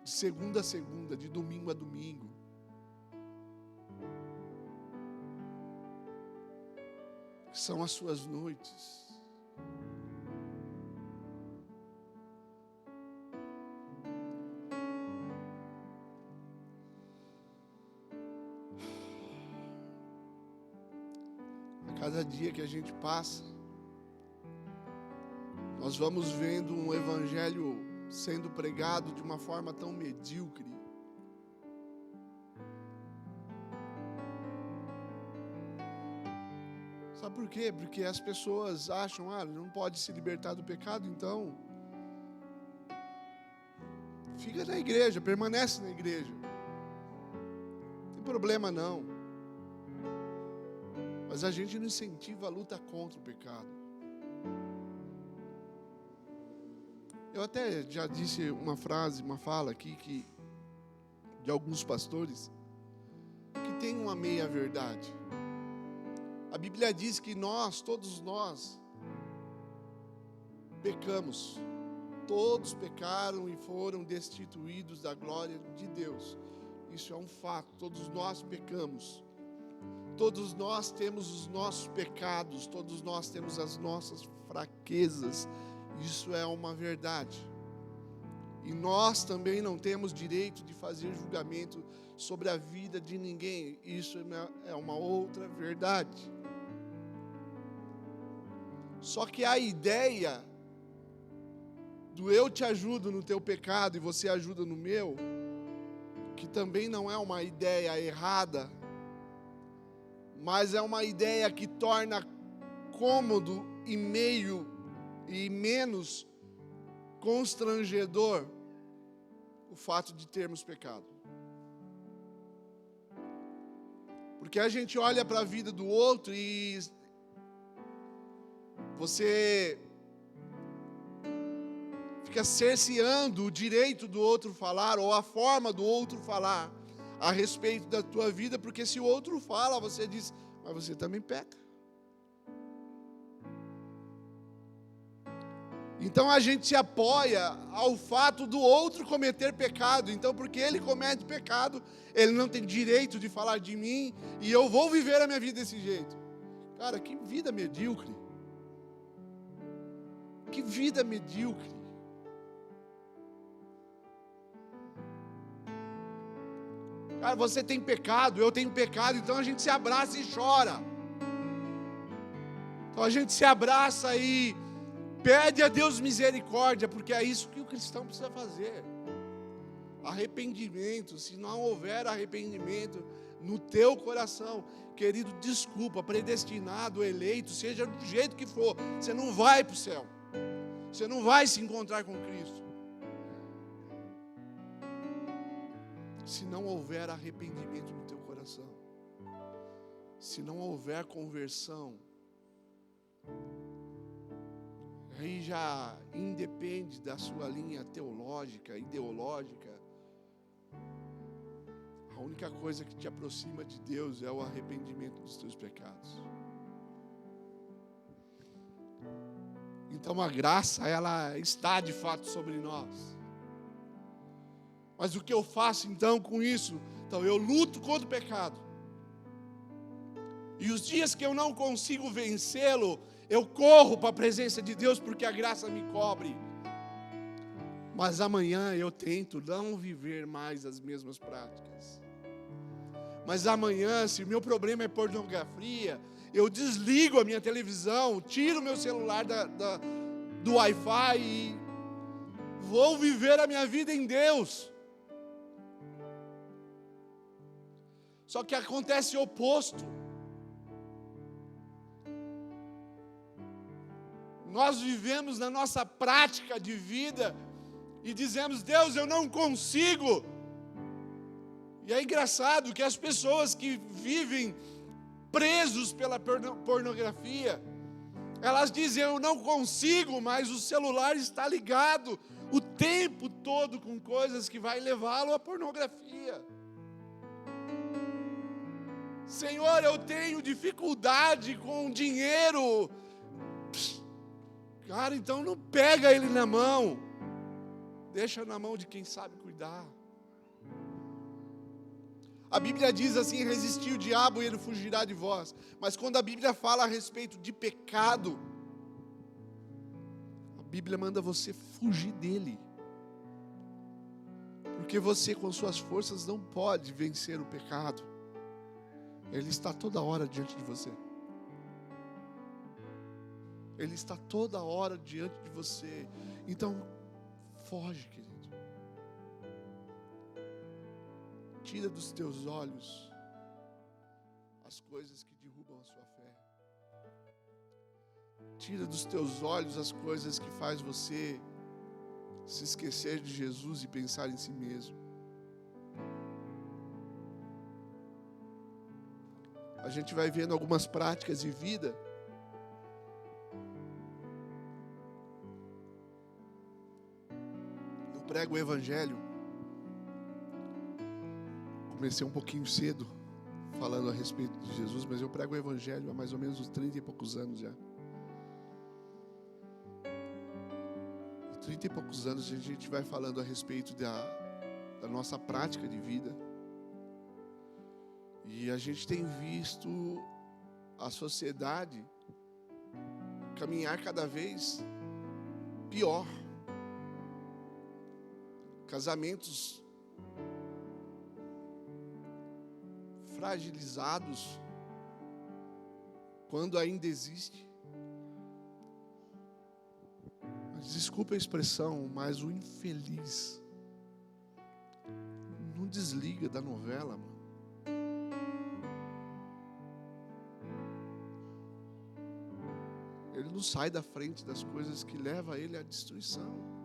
De segunda a segunda, de domingo a domingo. Que são as suas noites. Cada dia que a gente passa, nós vamos vendo um evangelho sendo pregado de uma forma tão medíocre. Sabe por quê? Porque as pessoas acham, não pode se libertar do pecado, então fica na igreja, permanece na igreja. Não tem problema não. Mas a gente não incentiva a luta contra o pecado. Eu até já disse uma fala aqui de alguns pastores que tem uma meia verdade. A Bíblia diz que todos nós pecamos. Todos pecaram e foram destituídos da glória de Deus. Isso é um fato, todos nós pecamos. Todos nós temos os nossos pecados, todos nós temos as nossas fraquezas, isso é uma verdade. E nós também não temos direito de fazer julgamento sobre a vida de ninguém, isso é uma outra verdade. Só que a ideia do eu te ajudo no teu pecado e você ajuda no meu, que também não é uma ideia errada, mas é uma ideia que torna cômodo e menos constrangedor o fato de termos pecado. Porque a gente olha para a vida do outro e você fica cerceando o direito do outro falar ou a forma do outro falar a respeito da tua vida, porque se o outro fala, você diz, mas você também peca. Então a gente se apoia ao fato do outro cometer pecado. Então, porque ele comete pecado, ele não tem direito de falar de mim e eu vou viver a minha vida desse jeito. Cara, que vida medíocre. Que vida medíocre. Cara, você tem pecado, eu tenho pecado, então a gente se abraça e chora. Então a gente se abraça e pede a Deus misericórdia, porque é isso que o cristão precisa fazer. Arrependimento. Se não houver arrependimento no teu coração, querido, desculpa, predestinado, eleito, seja do jeito que for, você não vai para o céu. Você não vai se encontrar com Cristo. Se não houver arrependimento no teu coração, se não houver conversão, aí já independe da sua linha teológica, ideológica. A única coisa que te aproxima de Deus é o arrependimento dos teus pecados. Então a graça, ela está de fato sobre nós. Mas o que eu faço então com isso? Então eu luto contra o pecado. E os dias que eu não consigo vencê-lo, eu corro para a presença de Deus porque a graça me cobre. Mas amanhã eu tento não viver mais as mesmas práticas. Mas amanhã, se o meu problema é pornografia, eu desligo a minha televisão, tiro o meu celular do Wi-Fi e vou viver a minha vida em Deus. Só que acontece o oposto. Nós vivemos na nossa prática de vida e dizemos: Deus, eu não consigo. E é engraçado que as pessoas que vivem presos pela pornografia, elas dizem: eu não consigo, mas o celular está ligado o tempo todo com coisas que vai levá-lo à pornografia. Senhor, eu tenho dificuldade com dinheiro. Cara, então não pega ele na mão. Deixa na mão de quem sabe cuidar. A Bíblia diz assim: resistir o diabo e ele fugirá de vós. Mas quando a Bíblia fala a respeito de pecado, a Bíblia manda você fugir dele. Porque você com suas forças não pode vencer o pecado. Ele está toda hora diante de você. Ele está toda hora diante de você. Então, foge, querido. Tira dos teus olhos as coisas que derrubam a sua fé. Tira dos teus olhos as coisas que faz você se esquecer de Jesus e pensar em si mesmo. A gente vai vendo algumas práticas de vida prego o Evangelho. Comecei um pouquinho cedo falando a respeito de Jesus, mas eu prego o Evangelho há mais ou menos uns 30 e poucos anos já. E 30 e poucos anos a gente vai falando a respeito da nossa prática de vida. E a gente tem visto a sociedade caminhar cada vez pior. Casamentos fragilizados, quando ainda existe. Mas, desculpa a expressão, mas o infeliz não desliga da novela, mano. Ele não sai da frente das coisas que levam ele à destruição.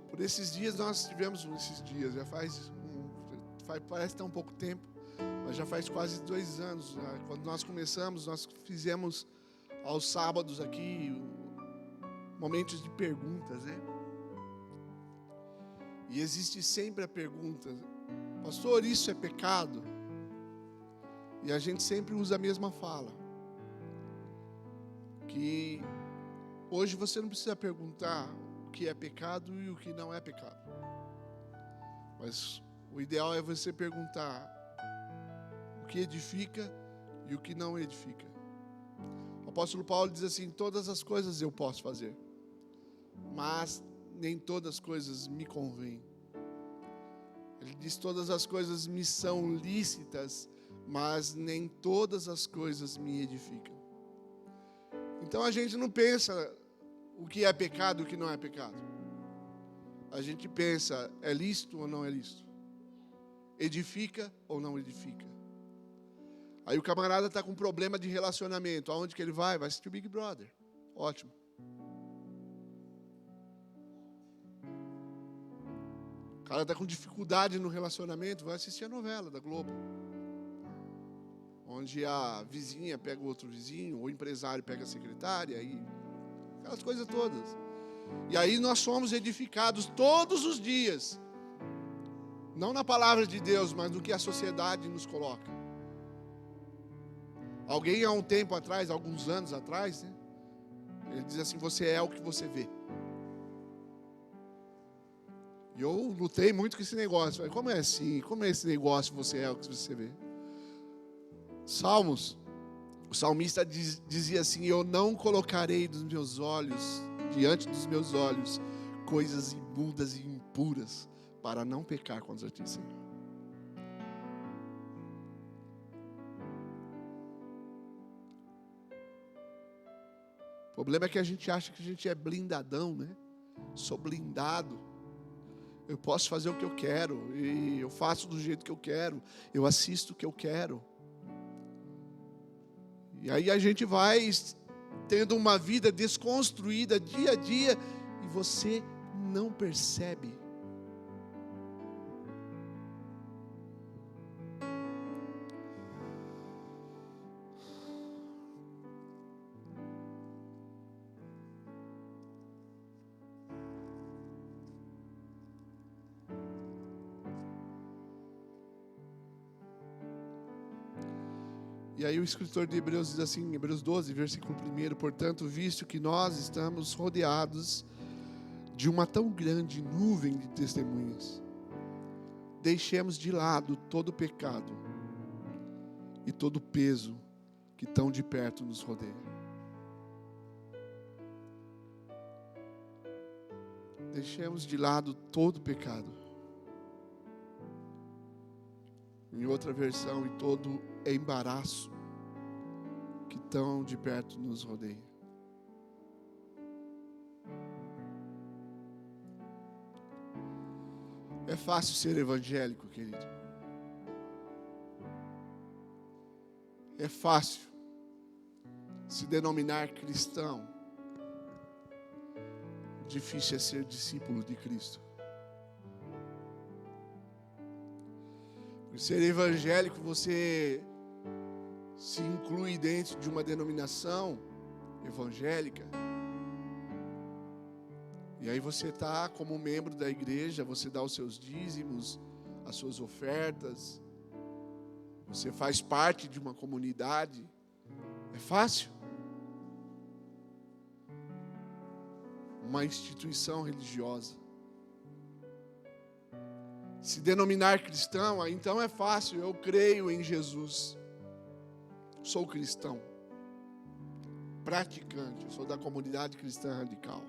Por esses dias nós tivemos, já parece estar um pouco tempo, mas já faz quase 2 anos. Quando nós começamos, nós fizemos aos sábados aqui momentos de perguntas, né? E existe sempre a pergunta: pastor, isso é pecado? E a gente sempre usa a mesma fala: que hoje você não precisa perguntar o que é pecado e o que não é pecado. Mas o ideal é você perguntar o que edifica e o que não edifica. O apóstolo Paulo diz assim: todas as coisas eu posso fazer, mas nem todas as coisas me convêm. Ele diz: todas as coisas me são lícitas, mas nem todas as coisas me edificam. Então a gente não pensa o que é pecado e o que não é pecado. A gente pensa, é lícito ou não é lícito? Edifica ou não edifica? Aí o camarada está com um problema de relacionamento. Aonde que ele vai? Vai assistir o Big Brother. Ótimo. O cara está com dificuldade no relacionamento, vai assistir a novela da Globo. Onde a vizinha pega o outro vizinho, o empresário pega a secretária, e aquelas coisas todas. E aí nós somos edificados todos os dias. Não na palavra de Deus, mas no que a sociedade nos coloca. Alguém há um tempo atrás, alguns anos atrás, né, ele diz assim: você é o que você vê. E eu lutei muito com esse negócio. Falei: como é assim? Como é esse negócio, você é o que você vê? Salmos, o salmista dizia assim: eu não colocarei dos meus olhos, diante dos meus olhos, coisas imundas e impuras, para não pecar contra ti, Senhor. O problema é que a gente acha que a gente é blindadão, né? Sou blindado. Eu posso fazer o que eu quero, e eu faço do jeito que eu quero, eu assisto o que eu quero. E aí a gente vai tendo uma vida desconstruída dia a dia, e você não percebe. E aí o escritor de Hebreus diz assim, em Hebreus 12, versículo 1: portanto, visto que nós estamos rodeados de uma tão grande nuvem de testemunhas, deixemos de lado todo o pecado e todo o peso que tão de perto nos rodeia. Deixemos de lado todo o pecado. Em outra versão, e todo embaraço que tão de perto nos rodeia. É fácil ser evangélico, querido. É fácil se denominar cristão. Difícil é ser discípulo de Cristo. Por ser evangélico, você se inclui dentro de uma denominação evangélica. E aí você está como membro da igreja, você dá os seus dízimos, as suas ofertas. Você faz parte de uma comunidade. É fácil? Uma instituição religiosa. Se denominar cristão, então é fácil. Eu creio em Jesus. Sou cristão. Praticante. Eu sou da comunidade cristã radical.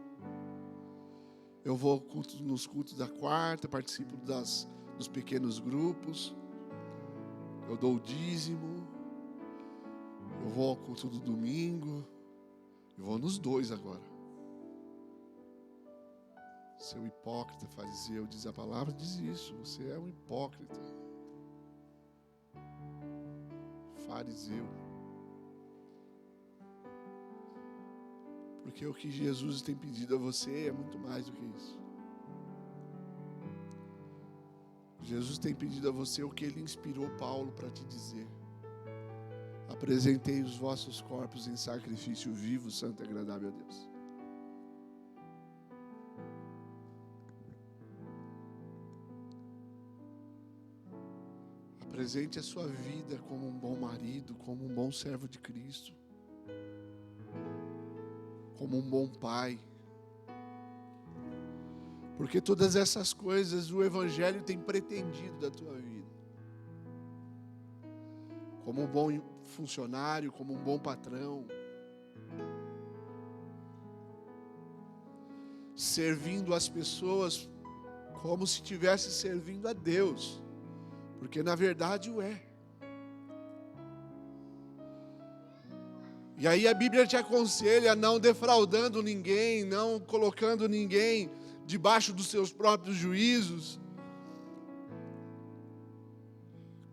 Eu vou nos cultos da quarta, participo dos pequenos grupos. Eu dou o dízimo. Eu vou ao culto do domingo. Eu vou nos dois agora. Seu hipócrita, fariseu, diz a palavra, diz isso. Você é um hipócrita. Fariseu. Porque o que Jesus tem pedido a você é muito mais do que isso. Jesus tem pedido a você o que ele inspirou Paulo para te dizer. Apresentei os vossos corpos em sacrifício vivo, santo e agradável a Deus. Apresente a sua vida como um bom marido, como um bom servo de Cristo. como um bom pai. Porque todas essas coisas o Evangelho tem pretendido da tua vida. Como um bom funcionário, como um bom patrão. Servindo as pessoas como se estivesse servindo a Deus. Porque na verdade o é. E aí a Bíblia te aconselha não defraudando ninguém, não colocando ninguém debaixo dos seus próprios juízos.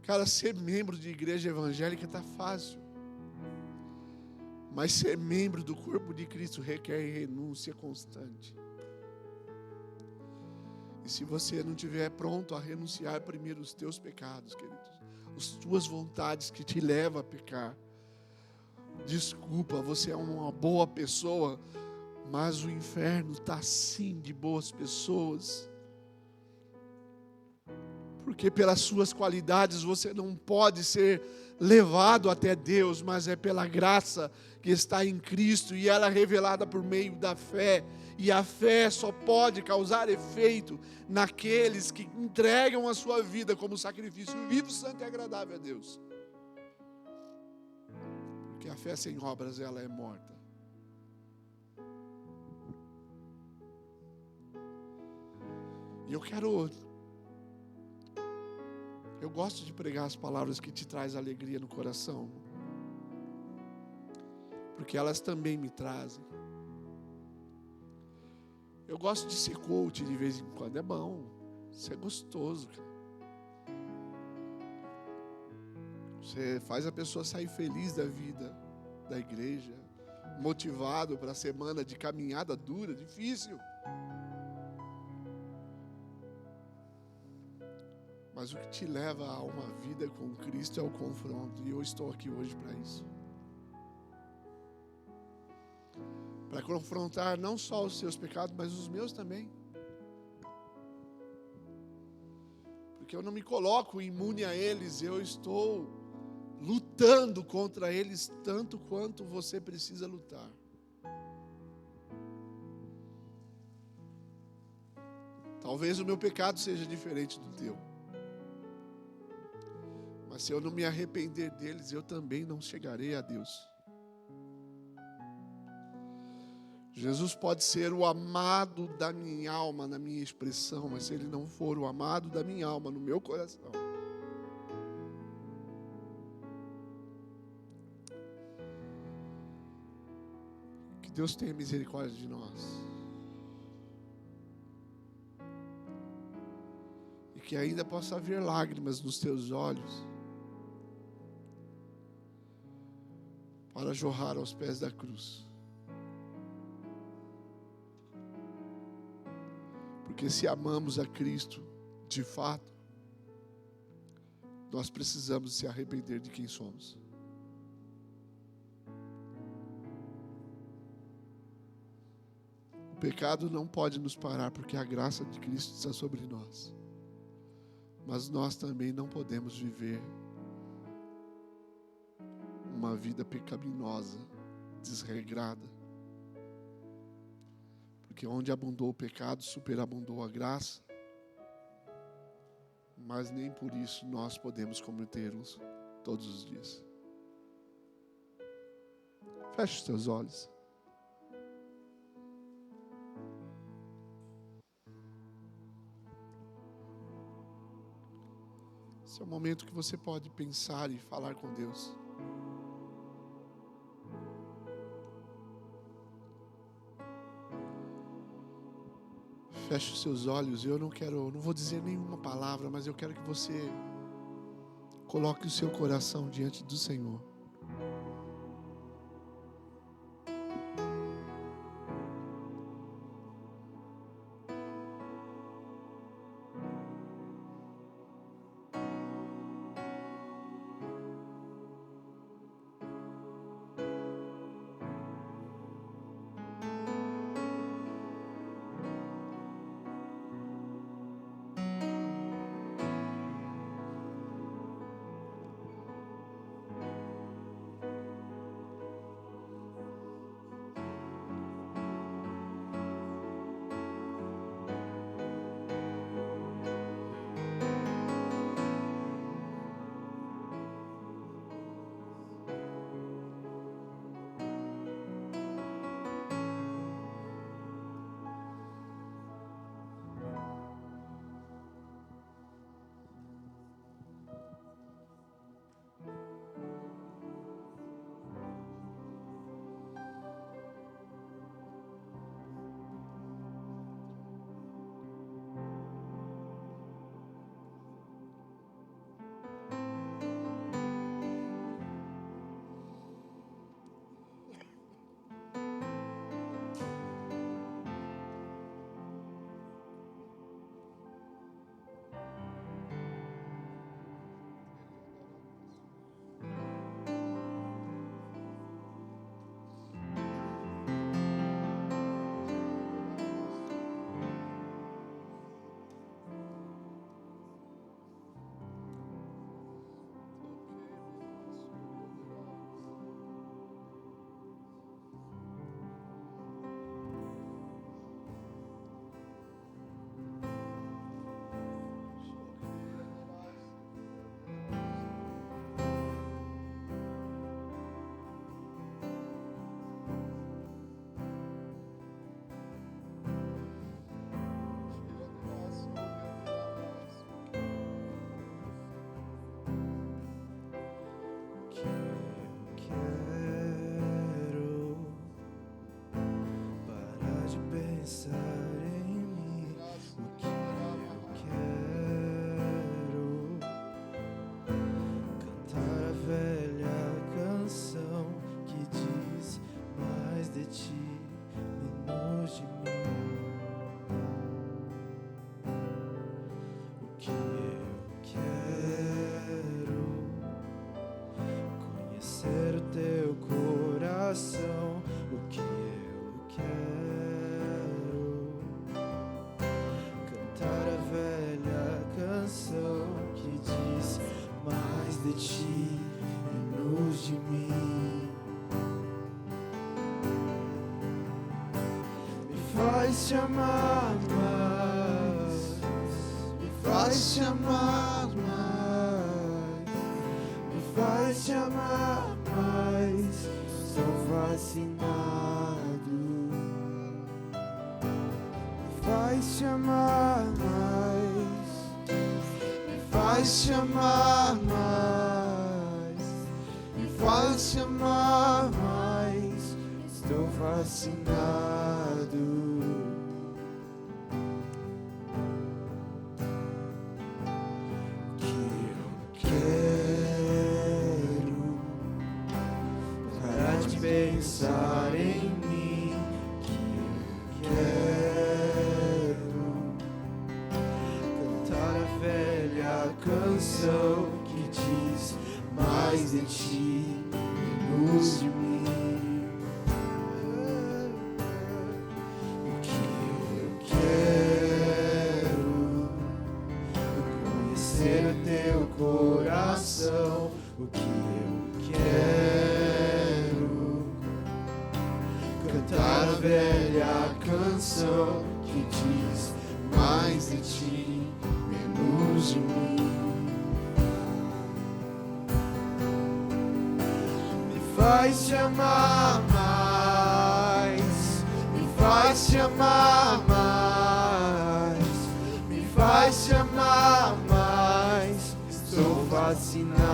Cara, ser membro de igreja evangélica está fácil. Mas ser membro do corpo de Cristo requer renúncia constante. E se você não estiver pronto a renunciar primeiro os teus pecados, queridos, as tuas vontades que te levam a pecar, desculpa, você é uma boa pessoa, mas o inferno está sim de boas pessoas. Porque pelas suas qualidades você não pode ser levado até Deus, mas é pela graça que está em Cristo e ela é revelada por meio da fé. E a fé só pode causar efeito naqueles que entregam a sua vida como sacrifício vivo, santo e agradável a Deus. Porque a fé sem obras, ela é morta. E eu gosto de pregar as palavras que te trazem alegria no coração. Porque elas também me trazem. Eu gosto de ser coach de vez em quando, é bom. Isso é gostoso, cara. Você faz a pessoa sair feliz da vida, da igreja, motivado para a semana de caminhada dura, difícil. Mas o que te leva a uma vida com Cristo é o confronto. E eu estou aqui hoje para isso. Para confrontar não só os seus pecados, mas os meus também. Porque eu não me coloco imune a eles, eu estou lutando contra eles tanto quanto você precisa lutar. Talvez o meu pecado seja diferente do teu. Mas se eu não me arrepender deles, eu também não chegarei a Deus. Jesus pode ser o amado da minha alma na minha expressão, mas se Ele não for o amado da minha alma no meu coração, que Deus tenha misericórdia de nós. E que ainda possa haver lágrimas nos teus olhos para jorrar aos pés da cruz. Porque se amamos a Cristo, de fato, nós precisamos se arrepender de quem somos. O pecado não pode nos parar, porque a graça de Cristo está sobre nós. Mas nós também não podemos viver uma vida pecaminosa, desregrada. Porque onde abundou o pecado, superabundou a graça. Mas nem por isso nós podemos cometê-los todos os dias. Feche os teus olhos. Esse é o momento que você pode pensar e falar com Deus. Feche os seus olhos. Eu não vou dizer nenhuma palavra, mas eu quero que você coloque o seu coração diante do Senhor. pensar em mim, o que eu quero cantar a velha canção que diz mais de ti, menos de mim. O que eu quero conhecer o teu coração. O que eu quero cantar a velha canção que diz mais de ti, menos de mim. Me faz te amar mais, me faz te amar mais, me faz te amar mais. Estou fascinado. Me faz te amar mais, me faz te amar mais, me faz te amar mais. Estou fascinado. Que eu quero parar de pensar em mim, que eu quero cantar a velha canção que diz mais de ti, menos de mim. O que eu quero conhecer o teu coração. O que eu quero cantar a velha canção que diz mais de ti, menos de mim. Me faz te amar mais, me faz te amar mais, me faz te amar mais. Estou fascinado.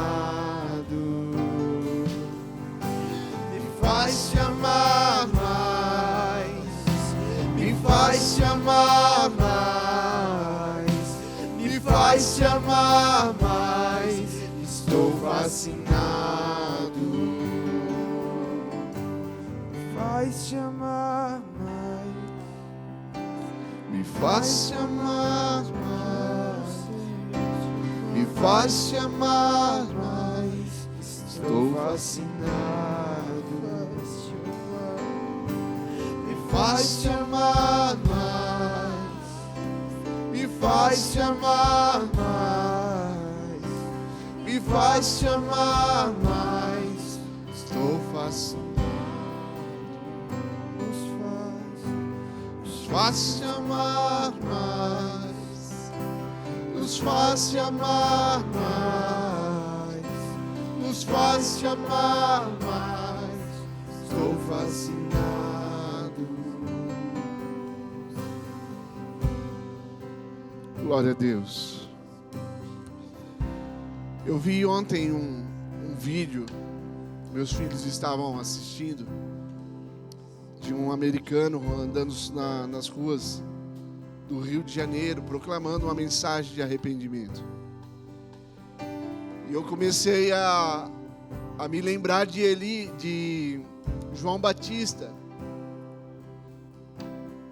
Me faz te amar mais, me faz te amar mais, me faz te amar mais. Estou fascinado. Me faz te amar mais, me faz te amar mais, me faz te amar mais. Estou fascinado. Me faz te amar mais, me faz te amar mais, me faz te amar mais. Estou fascinado. Nos faz te amar mais, nos faz te amar mais, nos faz te amar mais. Estou fascinado. Glória a Deus. Eu vi ontem um vídeo, meus filhos estavam assistindo, de um americano andando nas ruas do Rio de Janeiro, proclamando uma mensagem de arrependimento. E eu comecei a me lembrar de João Batista,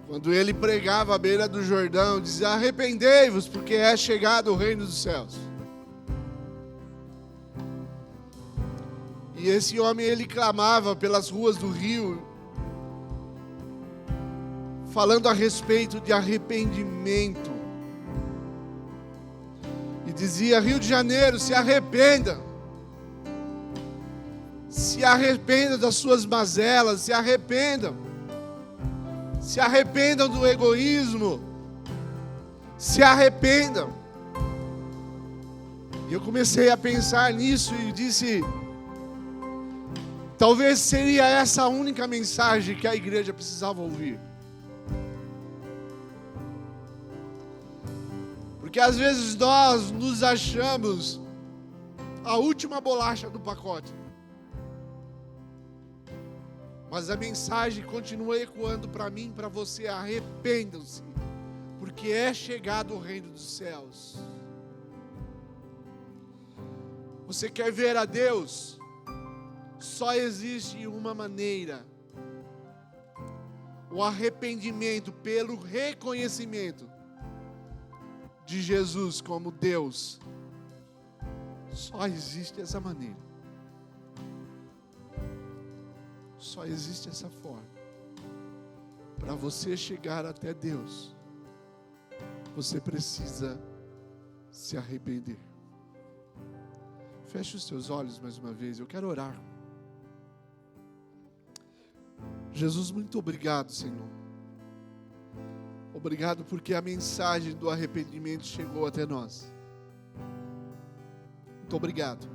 quando ele pregava à beira do Jordão, dizia: arrependei-vos, porque é chegado o reino dos céus. E esse homem, ele clamava pelas ruas do Rio, falando a respeito de arrependimento. E dizia: Rio de Janeiro, se arrependa. Se arrependa das suas mazelas, se arrependam. Se arrependam do egoísmo. Se arrependam. E eu comecei a pensar nisso e disse: talvez seria essa a única mensagem que a igreja precisava ouvir. Porque às vezes nós nos achamos a última bolacha do pacote. Mas a mensagem continua ecoando para mim e para você: arrependam-se, porque é chegado o reino dos céus. Você quer ver a Deus? Só existe uma maneira: o arrependimento pelo reconhecimento de Jesus como Deus. Só existe essa maneira. Só existe essa forma. Para você chegar até Deus, você precisa se arrepender. Feche os seus olhos mais uma vez, eu quero orar. Jesus, muito obrigado, Senhor. Obrigado porque a mensagem do arrependimento chegou até nós. Muito obrigado.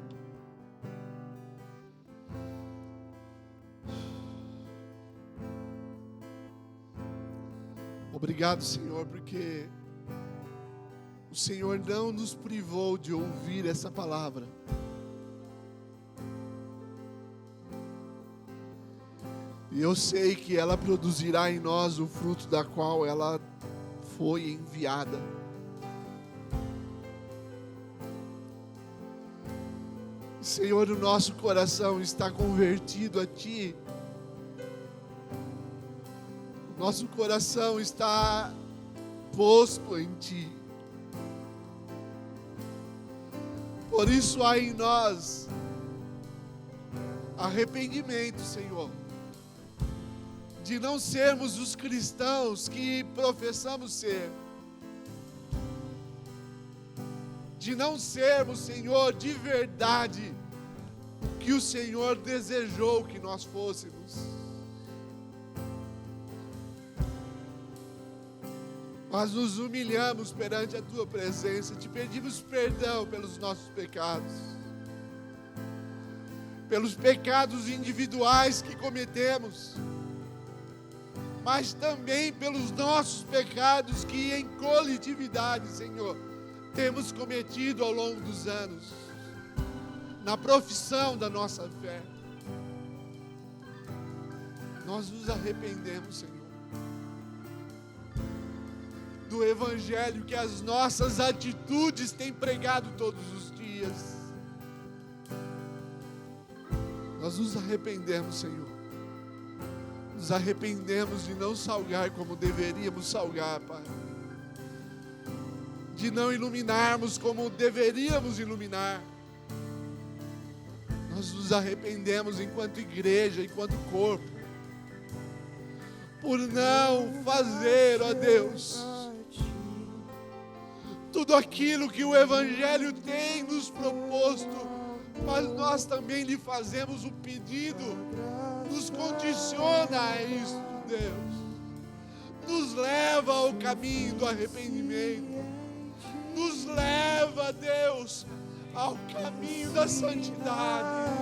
Obrigado, Senhor, porque o Senhor não nos privou de ouvir essa palavra. E eu sei que ela produzirá em nós o fruto da qual ela foi enviada. Senhor, o nosso coração está convertido a Ti. Nosso coração está posto em Ti. Por isso há em nós arrependimento, Senhor, de não sermos os cristãos que professamos ser, de não sermos, Senhor, de verdade o que o Senhor desejou que nós fôssemos. Mas nos humilhamos perante a Tua presença, te pedimos perdão pelos nossos pecados, pelos pecados individuais que cometemos, mas também pelos nossos pecados que em coletividade, Senhor, temos cometido ao longo dos anos, na profissão da nossa fé. Nós nos arrependemos, Senhor, do Evangelho que as nossas atitudes têm pregado todos os dias. Nós nos arrependemos, Senhor. Nos arrependemos de não salgar como deveríamos salgar, Pai. De não iluminarmos como deveríamos iluminar. Nós nos arrependemos enquanto igreja, enquanto corpo, por não fazer, ó Deus, tudo aquilo que o Evangelho tem nos proposto, mas nós também lhe fazemos o pedido, nos condiciona a isso, Deus, nos leva ao caminho do arrependimento, nos leva, Deus, ao caminho da santidade.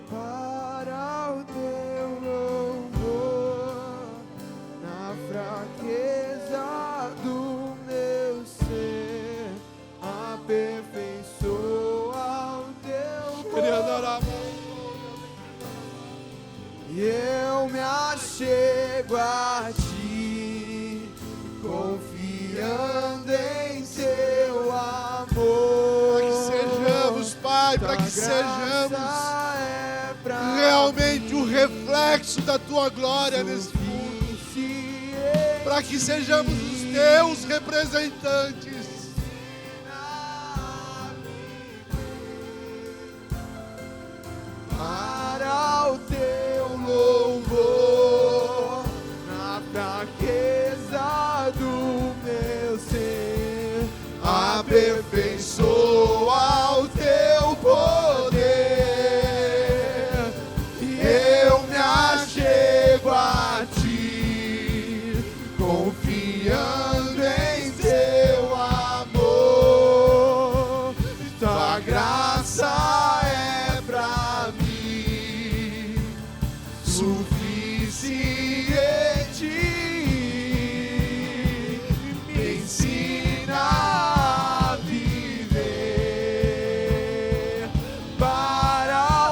Para o Teu louvor, na fraqueza do meu ser, aperfeiçoa o Teu poder. E eu me achego a Ti, confiando em Teu amor. Para que sejamos, Pai, para que sejamos realmente o reflexo da Tua glória nesse mundo, para que sejamos os Teus representantes. Para o Teu louvor, na fraqueza do meu ser, aperfeiçoa o Teu poder. E eu me achego a Ti, confiando em Teu amor. Tua graça é pra mim suficiente. Me ensina a viver para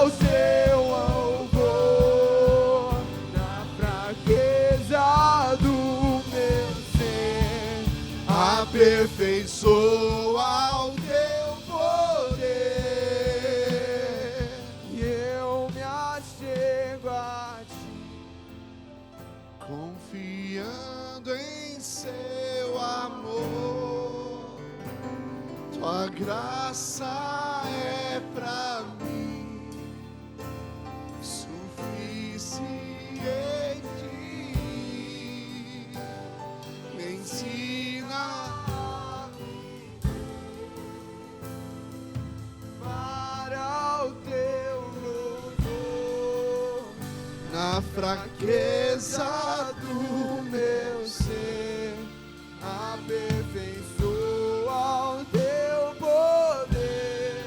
aperfeiçoa o teu poder. E eu me achego a ti, Confiando em seu amor, tua graça é pra mim suficiente. Me ensina para o teu louvor, na fraqueza do meu ser. aperfeiçoa o teu poder.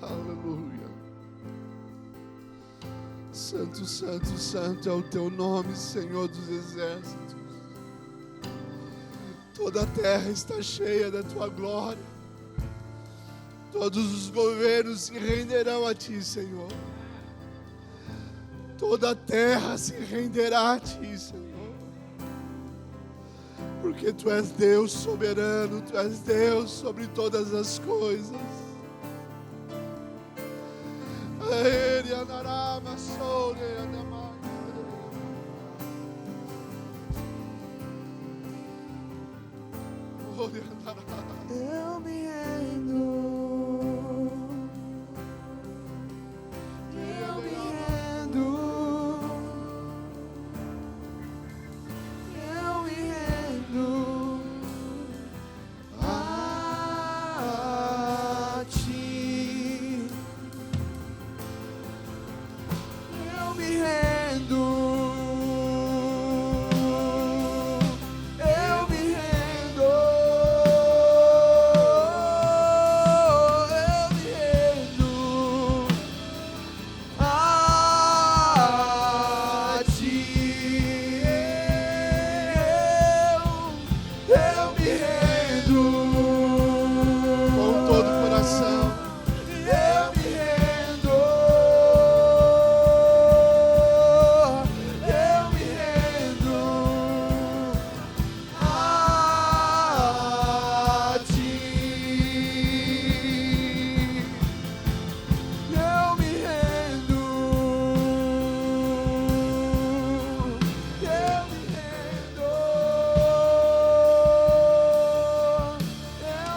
Aleluia. Santo, santo, santo é o teu nome, Senhor dos exércitos. Toda a terra está cheia da tua glória. Todos os governos se renderão a ti, Senhor. Toda a terra se renderá a ti, Senhor. Porque tu és Deus soberano, tu és Deus sobre todas as coisas. Ele andará, maçore, andará. Ele andará. Eu me rendo, eu me rendo, eu me rendo a ti. Eu me rendo, eu me rendo, eu me rendo a ti. Eu me rendo Com todo o coração. eu me rendo, eu me rendo a ti. Eu me rendo, eu me rendo, eu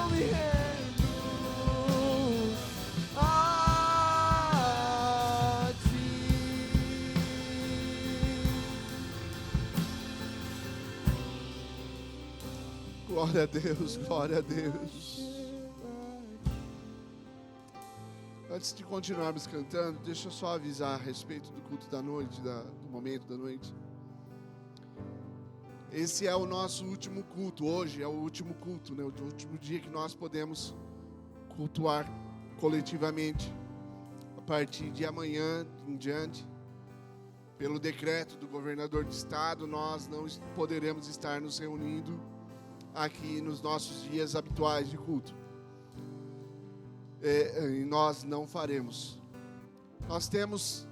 me rendo a ti. Glória a Deus, glória a Deus. Antes de continuarmos cantando, deixa eu só avisar a respeito do culto da noite, do momento da noite. Esse é o nosso último culto, hoje é o último culto, né? O último dia que nós podemos cultuar coletivamente. A partir de amanhã em diante, pelo decreto do governador do estado, nós não poderemos estar nos reunindo aqui nos nossos dias habituais de culto. E nós não faremos. Nós temos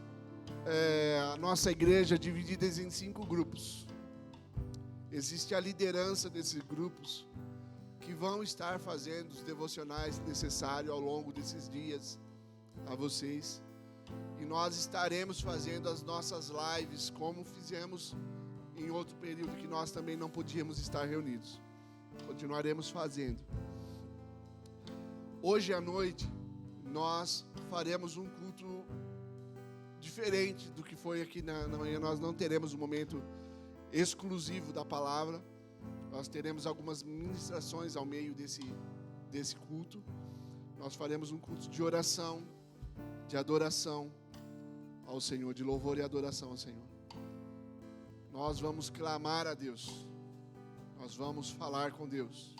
a nossa igreja dividida em 5 grupos. Existe a liderança desses grupos que vão estar fazendo os devocionais necessários ao longo desses dias a vocês. E nós estaremos fazendo as nossas lives como fizemos em outro período que nós também não podíamos estar reunidos. Continuaremos fazendo. Hoje à noite nós faremos um culto diferente do que foi aqui na manhã. Nós não teremos um momento exclusivo da palavra. Nós teremos algumas ministrações ao meio desse culto. Nós faremos um culto de oração, de adoração ao Senhor, de louvor e adoração ao Senhor. Nós vamos clamar a Deus. Nós vamos falar com Deus.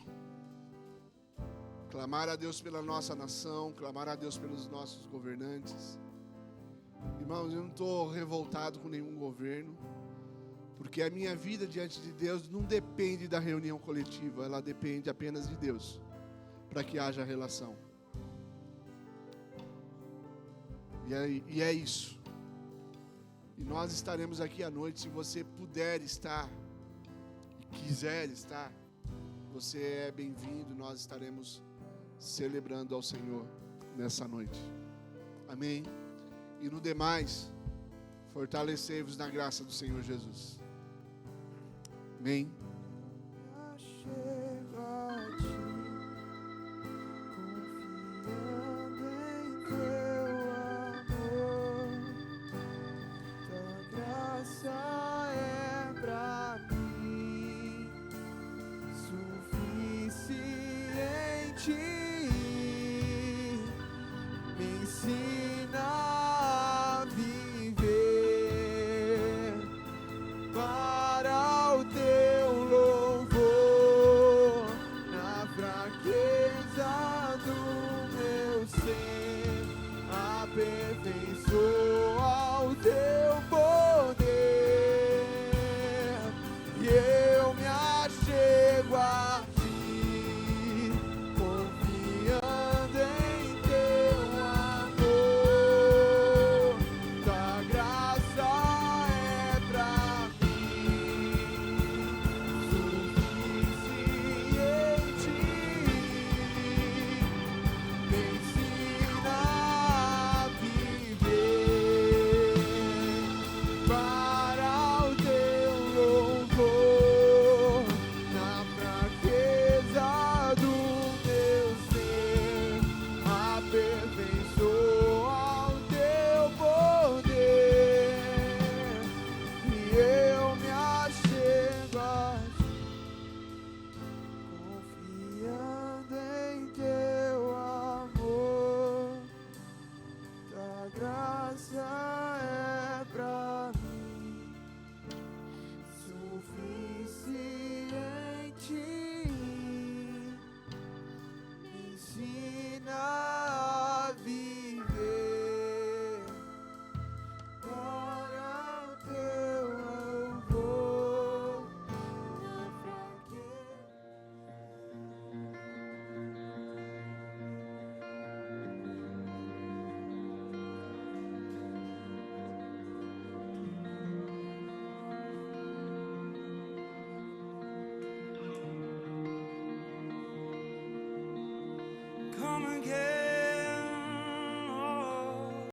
Clamar a Deus pela nossa nação, clamar a Deus pelos nossos governantes. Irmãos, eu não estou revoltado com nenhum governo, porque a minha vida diante de Deus não depende da reunião coletiva, ela depende apenas de Deus, para que haja relação. E é isso. E nós estaremos aqui à noite. Se você puder estar e quiser estar, você é bem-vindo. Nós estaremos celebrando ao Senhor nessa noite. Amém? E no demais, fortalecei-vos na graça do Senhor Jesus. Amém?